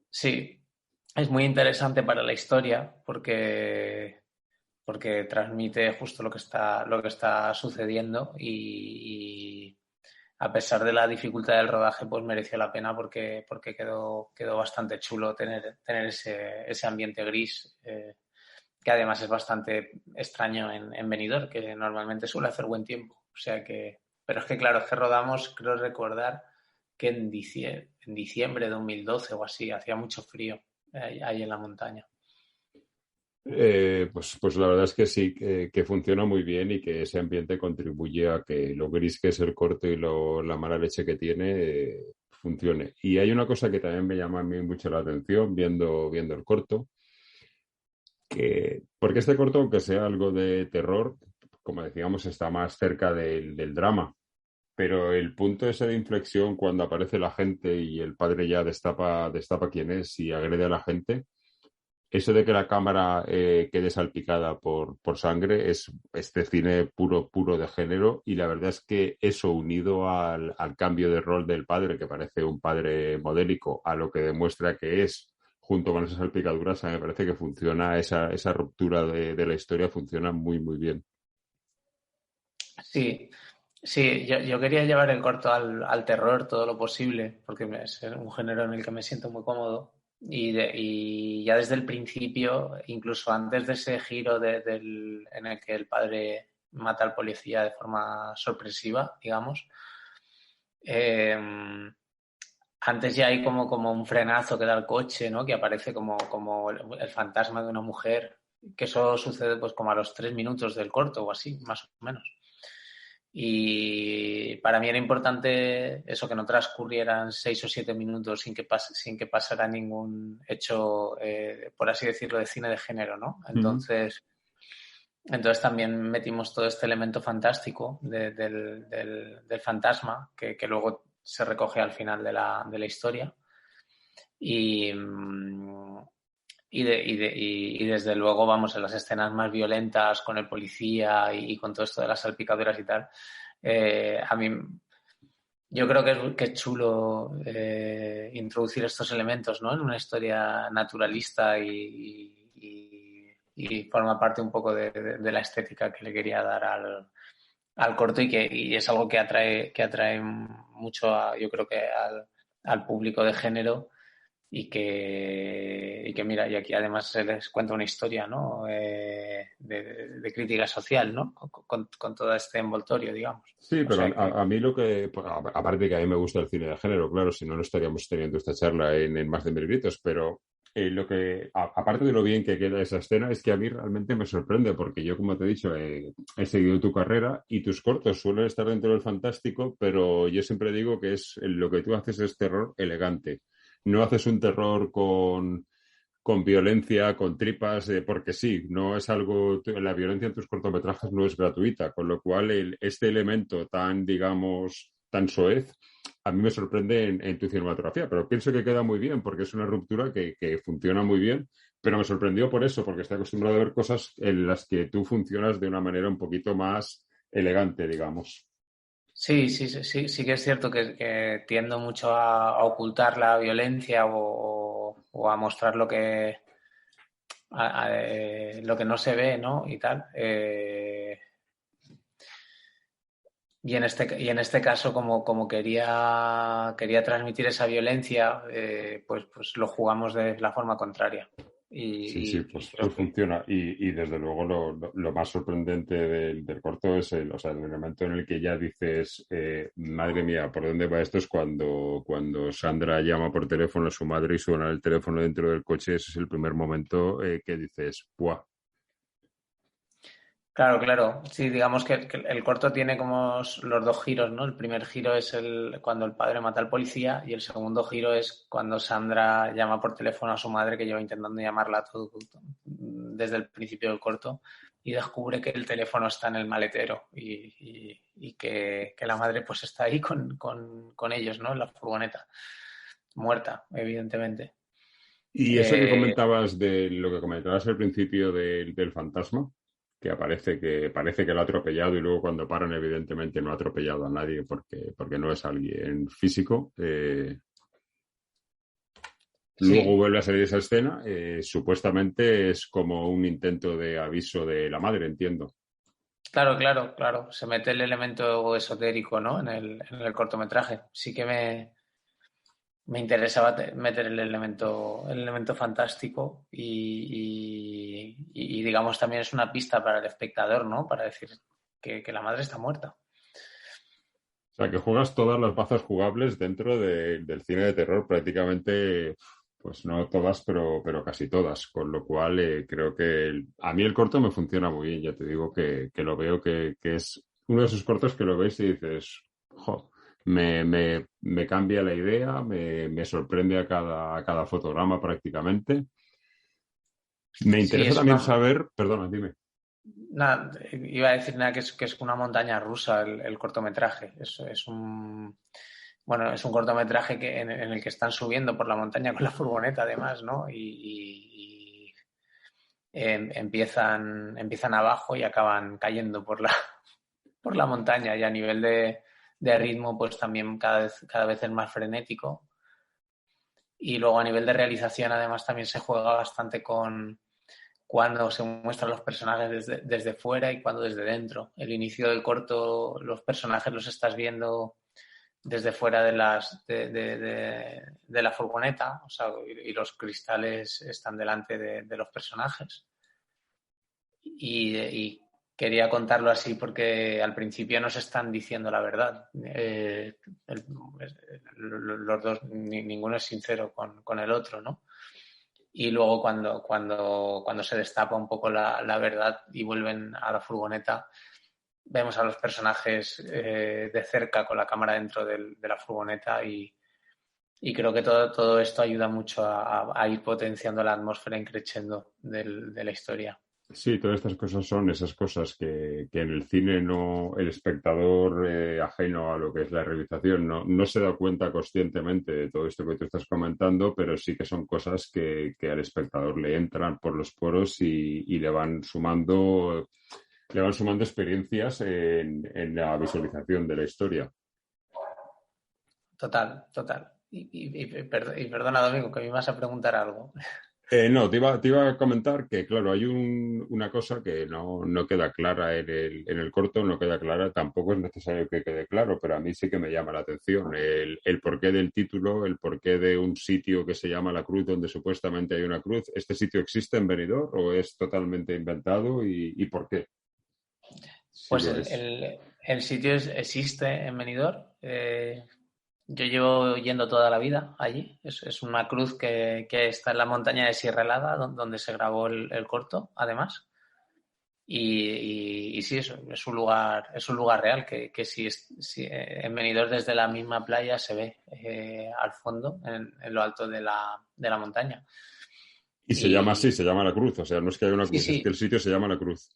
Sí, es muy interesante para la historia porque transmite justo lo que está sucediendo y a pesar de la dificultad del rodaje, pues mereció la pena porque quedó bastante chulo tener ese ambiente gris, que además es bastante extraño en Benidorm, que normalmente suele hacer buen tiempo. O sea que, pero es que claro, es que rodamos, creo recordar que en diciembre de 2012 o así, hacía mucho frío ahí en la montaña. Pues la verdad es que sí, que funciona muy bien y que ese ambiente contribuye a que lo gris que es el corto y la mala leche que tiene funcione. Y hay una cosa que también me llama a mí mucho la atención viendo el corto, porque este corto, aunque sea algo de terror, como decíamos, está más cerca del drama. Pero el punto ese de inflexión cuando aparece la gente y el padre ya destapa quién es y agrede a la gente, eso de que la cámara quede salpicada por sangre es este cine puro de género, y la verdad es que eso, unido al cambio de rol del padre, que parece un padre modélico, a lo que demuestra que es, junto con esas salpicaduras, a mí me parece que funciona, esa ruptura de la historia funciona muy, muy bien. Sí, yo quería llevar el corto al terror todo lo posible, porque es un género en el que me siento muy cómodo. Y ya desde el principio, incluso antes de ese giro en el que el padre mata al policía de forma sorpresiva, digamos, antes ya hay como un frenazo que da el coche, ¿no? Que aparece como el fantasma de una mujer, que eso sucede pues como a los 3 minutos del corto o así, más o menos. Y para mí era importante eso, que no transcurrieran 6 o 7 minutos sin que pasara ningún hecho, por así decirlo, de cine de género, ¿no? Entonces también metimos todo este elemento fantástico del fantasma que luego se recoge al final de la historia. Y desde luego, vamos, en las escenas más violentas con el policía y con todo esto de las salpicaduras y tal, a mí yo creo que es chulo introducir estos elementos, ¿no? En una historia naturalista y forma parte un poco de la estética que le quería dar al corto y es algo que atrae mucho yo creo que al público de género. Y que mira, y aquí además se les cuenta una historia, ¿no? De crítica social, ¿no? Con todo este envoltorio, digamos. Sí, pero a mí lo que, aparte que a mí me gusta el cine de género, claro, si no, no estaríamos teniendo esta charla en Más de 1000 gritos, pero lo que, aparte de lo bien que queda esa escena, es que a mí realmente me sorprende, porque yo, como te he dicho, he seguido tu carrera y tus cortos suelen estar dentro del fantástico, pero yo siempre digo que lo que tú haces es terror elegante. No haces un terror con violencia, con tripas, porque sí, no es algo. La violencia en tus cortometrajes no es gratuita, con lo cual este elemento tan, digamos, tan soez, a mí me sorprende en tu cinematografía, pero pienso que queda muy bien porque es una ruptura que funciona muy bien, pero me sorprendió por eso, porque estoy acostumbrado a ver cosas en las que tú funcionas de una manera un poquito más elegante, digamos. Sí que es cierto que tiendo mucho a ocultar la violencia o a mostrar lo que no se ve, ¿no? Y tal. Y en este caso, como quería transmitir esa violencia, pues lo jugamos de la forma contraria. Sí, pues funciona. Y desde luego lo más sorprendente del corto es el momento en el que ya dices, madre mía, ¿por dónde va esto? Es cuando Sandra llama por teléfono a su madre y suena el teléfono dentro del coche. Ese es el primer momento que dices, ¡buah! Claro. Sí, digamos que el corto tiene como los dos giros, ¿no? El primer giro es cuando el padre mata al policía y el segundo giro es cuando Sandra llama por teléfono a su madre, que lleva intentando llamarla desde el principio del corto, y descubre que el teléfono está en el maletero y que la madre pues está ahí con ellos, ¿no? En la furgoneta, muerta, evidentemente. Y eso que comentabas lo que comentabas al principio del fantasma, que parece que lo ha atropellado y luego cuando paran evidentemente no ha atropellado a nadie porque no es alguien físico. Luego vuelve a salir esa escena. Supuestamente es como un intento de aviso de la madre, entiendo. Claro. Se mete el elemento esotérico, ¿no? En el cortometraje. Sí que me interesaba meter el elemento fantástico y digamos también es una pista para el espectador, ¿no? Para decir que la madre está muerta. O sea, que juegas todas las bazas jugables dentro del cine de terror, prácticamente, pues no todas, pero casi todas. Con lo cual creo que a mí el corto me funciona muy bien. Ya te digo que lo veo que es uno de esos cortos que lo ves y dices, jo. Me cambia la idea, me sorprende a cada fotograma prácticamente. Me interesa también saber, perdona, dime. Nada, iba a decir que es una montaña rusa el cortometraje. Es un cortometraje en el que están subiendo por la montaña con la furgoneta además, ¿no? Y empiezan abajo y acaban cayendo por la montaña y a nivel de ritmo pues también cada vez es más frenético y luego a nivel de realización además también se juega bastante con cuando se muestran los personajes desde fuera y cuando desde dentro. El inicio del corto los personajes los estás viendo desde fuera de la furgoneta, o sea, y los cristales están delante de los personajes y quería contarlo así porque al principio nos están diciendo la verdad. Los dos, ninguno es sincero con el otro, ¿no? Y luego cuando se destapa un poco la verdad y vuelven a la furgoneta, vemos a los personajes de cerca con la cámara dentro de la furgoneta y creo que todo esto ayuda mucho a ir potenciando la atmósfera increciendo de la historia. Sí, todas estas cosas son esas cosas que en el cine el espectador ajeno a lo que es la realización no se da cuenta conscientemente de todo esto que tú estás comentando, pero sí que son cosas que al espectador le entran por los poros y le van sumando experiencias en la visualización de la historia. Total. Y perdona, Domingo, que me ibas a preguntar algo. No, te iba a comentar que, claro, hay una cosa que no queda clara en el corto, no queda clara, tampoco es necesario que quede claro, pero a mí sí que me llama la atención el porqué del título, el porqué de un sitio que se llama La Cruz, donde supuestamente hay una cruz. ¿Este sitio existe en Benidorm o es totalmente inventado y por qué? Pues el sitio existe en Benidorm. Yo llevo yendo toda la vida allí. Es una cruz que está en la montaña de Sierra Helada, donde se grabó el corto, además. Y sí, es un lugar real que si en Benidorm desde la misma playa se ve al fondo, en lo alto de la montaña. Y se llama así, se llama La Cruz. O sea, no es que haya una cruz, es que el sitio se llama La Cruz.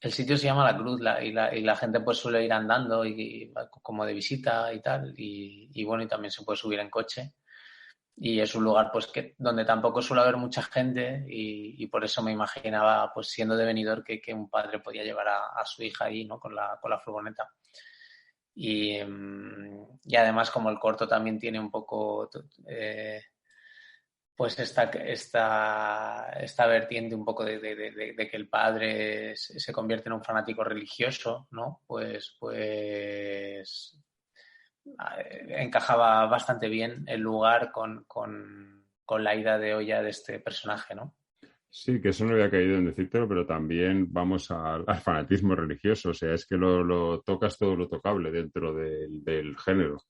El sitio se llama La Cruz y la gente pues suele ir andando y como de visita y tal y bueno, y también se puede subir en coche y es un lugar pues donde tampoco suele haber mucha gente y por eso me imaginaba pues siendo de Benidorm que un padre podía llevar a su hija ahí, ¿no? con la furgoneta y además como el corto también tiene un poco pues esta vertiente un poco de que el padre se convierte en un fanático religioso, ¿no? Pues encajaba bastante bien el lugar con la ida de olla de este personaje, ¿no? Sí, que eso no había caído en decírtelo, pero también vamos al fanatismo religioso. O sea, es que lo tocas todo lo tocable dentro del género.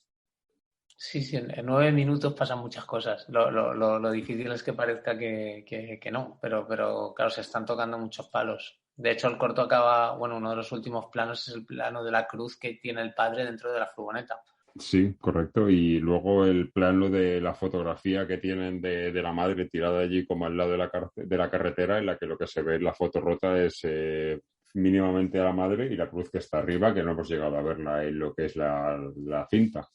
Sí, sí, en 9 minutos pasan muchas cosas. Lo difícil es que parezca que no, pero claro, se están tocando muchos palos. De hecho, el corto acaba, bueno, uno de los últimos planos es el plano de la cruz que tiene el padre dentro de la furgoneta. Sí, correcto. Y luego el plano de la fotografía que tienen de la madre tirada allí como al lado de la carretera, en la que lo que se ve en la foto rota es mínimamente a la madre y la cruz que está arriba, que no hemos llegado a verla en lo que es la cinta.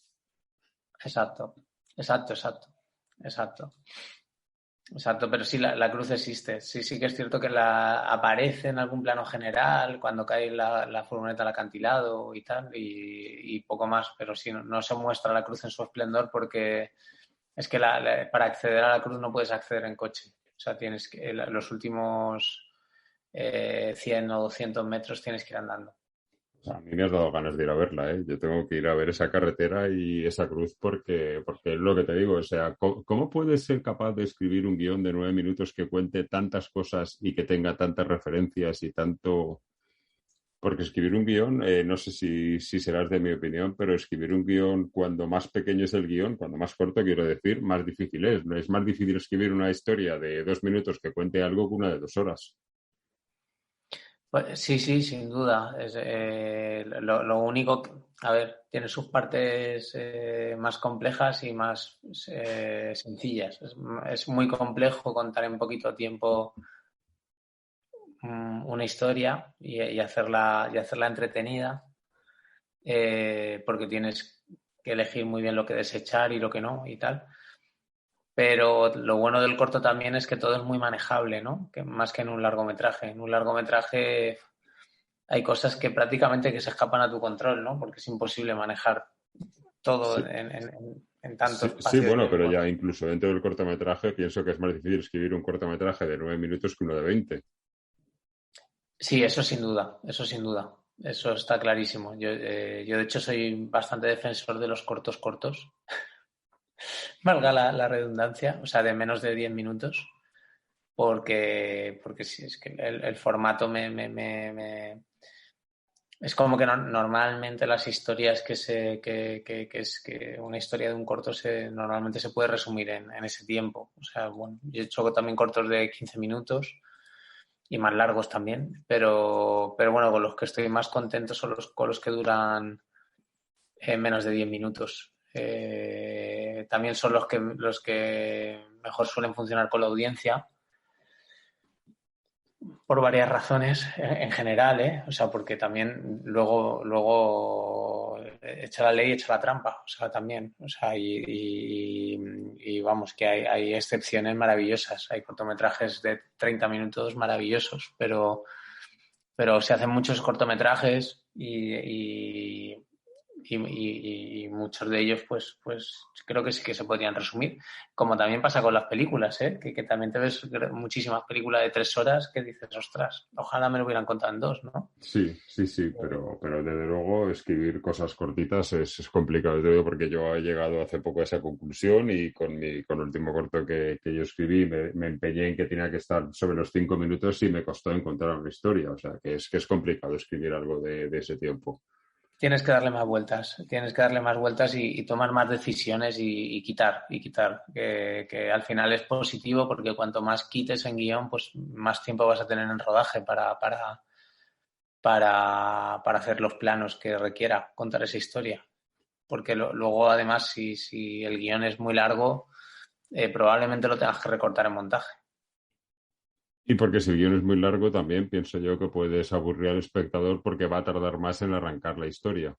Exacto, pero sí, la cruz existe. Sí que es cierto que aparece en algún plano general cuando cae la furgoneta al acantilado y tal, y poco más, pero sí, no se muestra la cruz en su esplendor porque es que para acceder a la cruz no puedes acceder en coche. O sea, tienes que los últimos 100 o 200 metros tienes que ir andando. A mí me has dado ganas de ir a verla, ¿eh? Yo tengo que ir a ver esa carretera y esa cruz porque es lo que te digo. O sea, ¿cómo puedes ser capaz de escribir un guión de 9 minutos que cuente tantas cosas y que tenga tantas referencias y tanto... Porque escribir un guión, no sé si serás de mi opinión, pero escribir un guión cuando más pequeño es el guión, cuando más corto, quiero decir, más difícil es. Es más difícil escribir una historia de 2 minutos que cuente algo que una de 2 horas. Pues, sí, sin duda. Lo único, a ver, tiene sus partes más complejas y más sencillas. Es muy complejo contar en poquito tiempo una historia y hacerla entretenida, porque tienes que elegir muy bien lo que desechar y lo que no y tal. Pero lo bueno del corto también es que todo es muy manejable, ¿no? Más que en un largometraje. En un largometraje hay cosas que prácticamente que se escapan a tu control, ¿no? Porque es imposible manejar todo Sí. en tanto espacio. Sí, bueno, pero ya incluso dentro del cortometraje pienso que es más difícil escribir un cortometraje de 9 minutos que uno de 20. Sí, eso sin duda. Eso está clarísimo. Yo de hecho soy bastante defensor de los cortos. Valga la redundancia, o sea, de menos de 10 minutos, porque sí, es que el formato es como que normalmente las historias que una historia de un corto normalmente se puede resumir en ese tiempo. O sea, bueno, yo he hecho también cortos de 15 minutos y más largos también, pero bueno, con los que estoy más contento son con los que duran menos de 10 minutos. También son los que mejor suelen funcionar con la audiencia por varias razones en general, o sea, porque también luego echa la ley, echa la trampa, o sea, también, o sea, y vamos, que hay excepciones maravillosas, hay cortometrajes de 30 minutos maravillosos, pero se hacen muchos cortometrajes y muchos de ellos pues creo que sí que se podrían resumir, como también pasa con las películas, que también te ves muchísimas películas de 3 horas que dices, ostras, ojalá me lo hubieran contado en 2, ¿no? Sí, pero desde luego escribir cosas cortitas es complicado, te digo, porque yo he llegado hace poco a esa conclusión y con el último corto que yo escribí me empeñé en que tenía que estar sobre los 5 minutos y me costó encontrar una historia, o sea, que es complicado escribir algo de ese tiempo. Tienes que darle más vueltas y tomar más decisiones y quitar, que al final es positivo porque cuanto más quites en guión, pues más tiempo vas a tener en rodaje para hacer los planos que requiera contar esa historia. Porque luego, además, si el guión es muy largo, probablemente lo tengas que recortar en montaje. Y porque si el guión es muy largo, también pienso yo que puedes aburrir al espectador porque va a tardar más en arrancar la historia.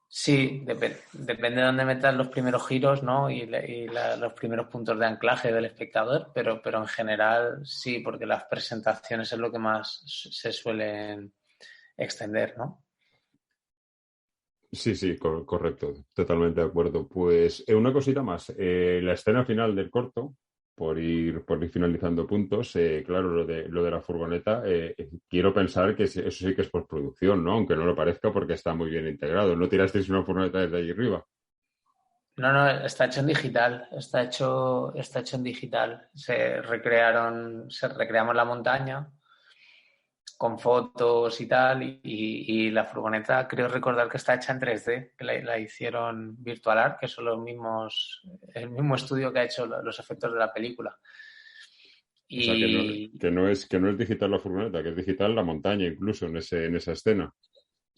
Sí, depende de dónde metas los primeros giros, ¿no? Y los primeros puntos de anclaje del espectador, pero en general sí, porque las presentaciones es lo que más se suelen extender, ¿no? Sí, correcto, totalmente de acuerdo. Pues una cosita más, la escena final del corto, por ir finalizando puntos, claro, lo de la furgoneta, quiero pensar que eso sí que es postproducción, ¿no? Aunque no lo parezca porque está muy bien integrado. ¿No tirasteis una furgoneta desde allí arriba? No, está hecho en digital, está hecho en digital. Recreamos la montaña con fotos y tal, y la furgoneta creo recordar que está hecha en 3D, que la hicieron Virtual Art, que son el mismo estudio que ha hecho los efectos de la película. O sea, que no es digital la furgoneta, que es digital la montaña incluso en esa escena.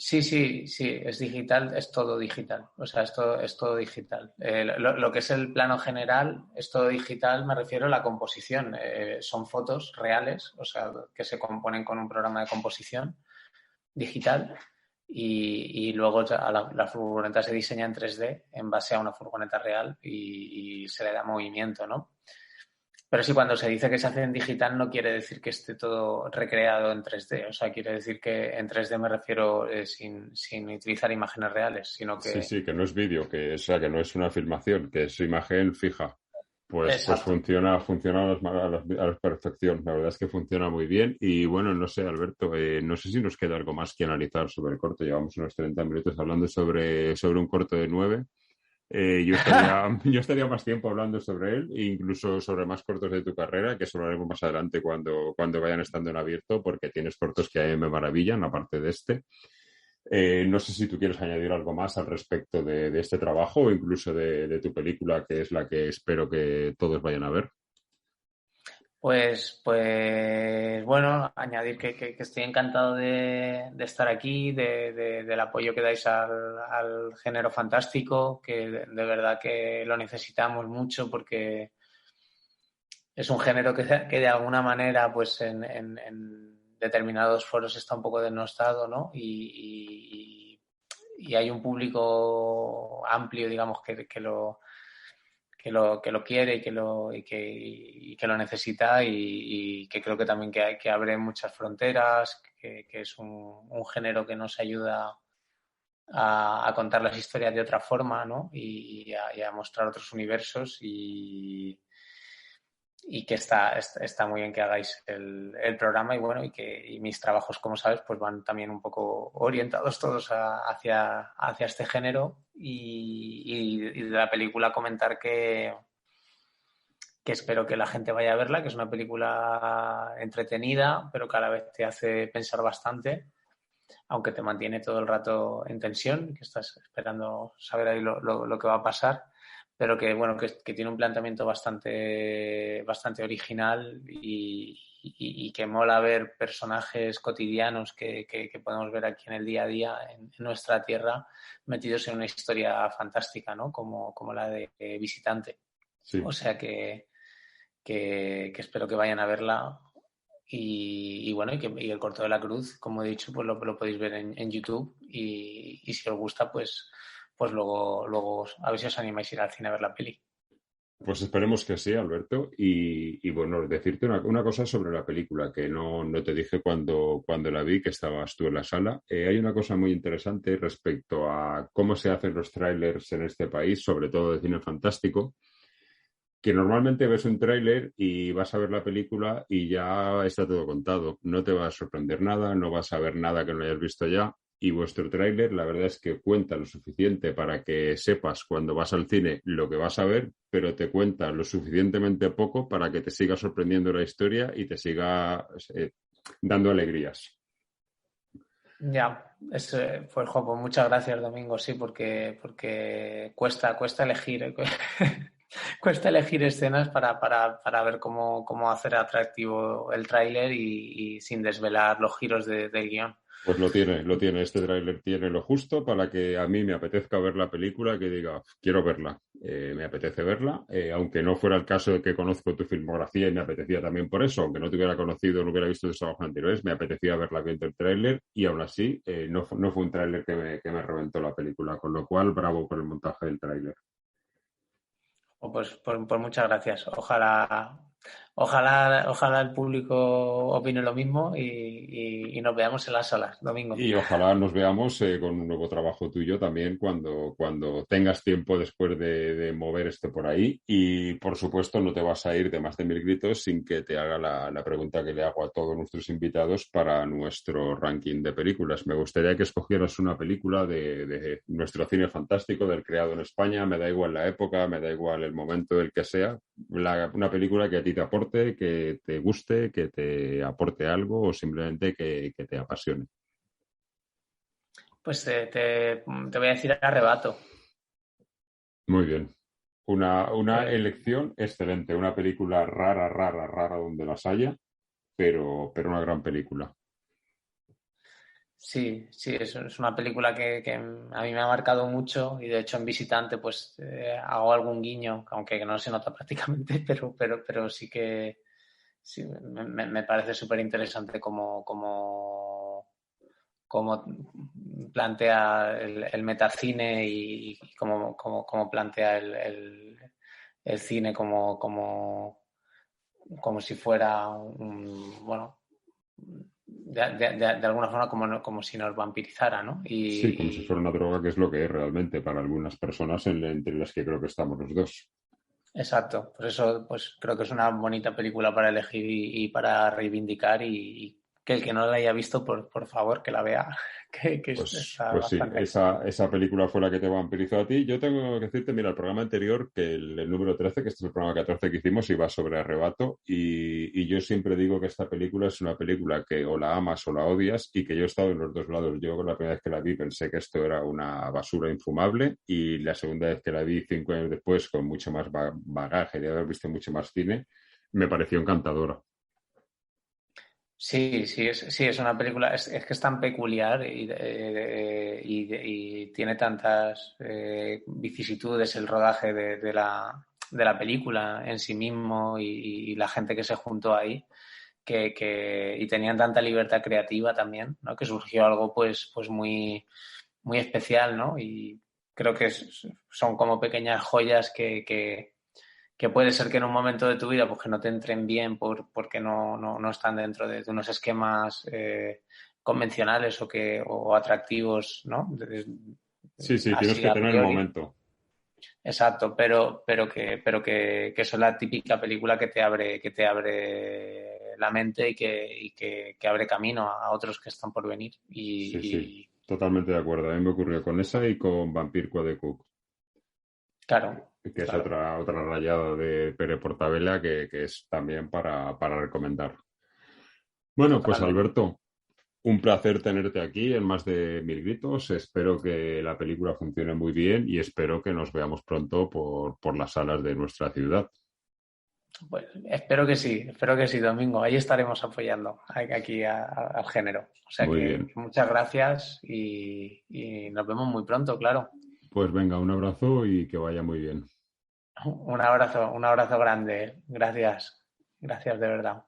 Sí, es digital, es todo digital. O sea, es todo digital. Lo que es el plano general es todo digital, me refiero a la composición. Son fotos reales, o sea, que se componen con un programa de composición digital y luego la furgoneta se diseña en 3D en base a una furgoneta real y se le da movimiento, ¿no? Pero sí, cuando se dice que se hace en digital no quiere decir que esté todo recreado en 3D. O sea, quiere decir que en 3D me refiero sin utilizar imágenes reales, sino que... Sí, que no es vídeo, que no es una filmación, que es imagen fija. Pues funciona a la perfección. La verdad es que funciona muy bien. Y bueno, no sé, Alberto, no sé si nos queda algo más que analizar sobre el corto. Llevamos unos 30 minutos hablando sobre un corto de 9. Yo estaría más tiempo hablando sobre él e incluso sobre más cortos de tu carrera, que eso lo haremos más adelante cuando vayan estando en abierto, porque tienes cortos que a mí me maravillan, aparte de este. No sé si tú quieres añadir algo más al respecto de este trabajo o incluso de tu película, que es la que espero que todos vayan a ver. Pues bueno, añadir que estoy encantado de estar aquí, del apoyo que dais al género fantástico, que de verdad que lo necesitamos mucho porque es un género que de alguna manera pues en determinados foros está un poco denostado, ¿no? Y hay un público amplio, digamos, que lo quiere y que lo necesita y que creo que también que abre muchas fronteras, que es un género que nos ayuda a contar las historias de otra forma, ¿no? Y a mostrar otros universos y que está muy bien que hagáis el programa y bueno, y mis trabajos, como sabes, pues van también un poco orientados todos hacia este género y de la película comentar que espero que la gente vaya a verla, que es una película entretenida, pero que a la vez te hace pensar bastante, aunque te mantiene todo el rato en tensión, que estás esperando saber ahí lo que va a pasar. Pero que bueno, que tiene un planteamiento bastante original y que mola ver personajes cotidianos que podemos ver aquí en el día a día en nuestra tierra metidos en una historia fantástica, ¿no? Como la de Visitante. Sí. O sea que espero que vayan a verla y bueno, y el corto de la cruz, como he dicho, pues lo podéis ver en YouTube y si os gusta, pues luego a ver si os animáis a ir al cine a ver la peli. Pues esperemos que sí, Alberto. Y bueno, decirte una cosa sobre la película que no te dije cuando la vi, que estabas tú en la sala. Hay una cosa muy interesante respecto a cómo se hacen los trailers en este país, sobre todo de cine fantástico, que normalmente ves un tráiler y vas a ver la película y ya está todo contado. No te va a sorprender nada, no vas a ver nada que no hayas visto ya. Y vuestro tráiler, la verdad es que cuenta lo suficiente para que sepas cuando vas al cine lo que vas a ver, pero te cuenta lo suficientemente poco para que te siga sorprendiendo la historia y te siga dando alegrías. Ya, pues Juanjo, muchas gracias, Domingo, sí, porque cuesta elegir, cuesta elegir escenas para ver cómo hacer atractivo el tráiler y sin desvelar los giros del guión. Pues lo tiene. Este tráiler tiene lo justo para que a mí me apetezca ver la película, que diga, quiero verla, me apetece verla, aunque no fuera el caso de que conozco tu filmografía y me apetecía también por eso, aunque no te hubiera conocido, no hubiera visto tus trabajos anteriores, me apetecía verla viendo el tráiler y aún así no fue un tráiler que me reventó la película, con lo cual bravo por el montaje del tráiler. Pues muchas gracias. Ojalá Ojalá el público opine lo mismo y nos veamos en las salas domingo. Y ojalá nos veamos con un nuevo trabajo tuyo también cuando tengas tiempo después de mover esto por ahí. Y por supuesto no te vas a ir de Más de 1000 gritos sin que te haga la pregunta que le hago a todos nuestros invitados para nuestro ranking de películas. Me gustaría que escogieras una película de nuestro cine fantástico, del creado en España. Me da igual la época, me da igual el momento del que sea. Una película que a ti te aporte, que te guste, que te aporte algo o simplemente que te apasione. Pues te voy a decir Arrebato. Muy bien. Una elección excelente. Una película rara donde las haya, pero una gran película. Sí, es una película que a mí me ha marcado mucho y de hecho en Visitante pues hago algún guiño, aunque no se nota prácticamente, pero sí que sí, me parece súper interesante cómo plantea el metacine y cómo plantea el cine como si fuera de alguna forma como si nos vampirizara, ¿no? Sí, como si fuera una droga, que es lo que es realmente para algunas personas, entre las que creo que estamos los dos. Exacto, por eso pues creo que es una bonita película para elegir y para reivindicar y que el que no la haya visto, por favor, que la vea. Pues sí, esa película fue la que te vampirizó a ti. Yo tengo que decirte, mira, el programa anterior, que el número 13, que este es el programa 14 que hicimos, iba sobre Arrebato, y yo siempre digo que esta película es una película que o la amas o la odias, y que yo he estado en los dos lados. Yo la primera vez que la vi pensé que esto era una basura infumable, y la segunda vez que la vi 5 años después, con mucho más bagaje de haber visto mucho más cine, me pareció encantadora. Sí, es una película, es que es tan peculiar y tiene tantas vicisitudes el rodaje de la película en sí mismo y la gente que se juntó ahí y tenían tanta libertad creativa también, ¿no? Que surgió algo pues muy, muy especial, ¿no? Y creo que son como pequeñas joyas que puede ser que en un momento de tu vida pues que no te entren bien porque no están dentro de unos esquemas convencionales o atractivos, ¿no? Sí, tienes que tener el momento. Exacto, pero que son la típica película que te abre la mente y que abre camino a otros que están por venir. Sí, totalmente de acuerdo. A mí me ocurrió con esa y con Vampire Code Cook. Claro. Que es otra rayada de Pere Portabella que es también para recomendar. Bueno, Totalmente. Pues Alberto, un placer tenerte aquí en Más de 1000 gritos. Espero que la película funcione muy bien y espero que nos veamos pronto por las salas de nuestra ciudad. Pues espero que sí, Domingo. Ahí estaremos apoyando aquí al género. O sea muy que bien. Muchas gracias y nos vemos muy pronto, claro. Pues venga, un abrazo y que vaya muy bien. Un abrazo grande. Gracias de verdad.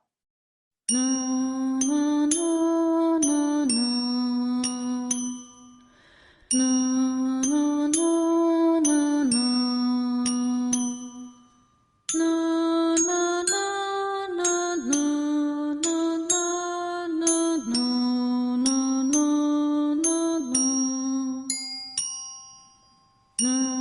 No.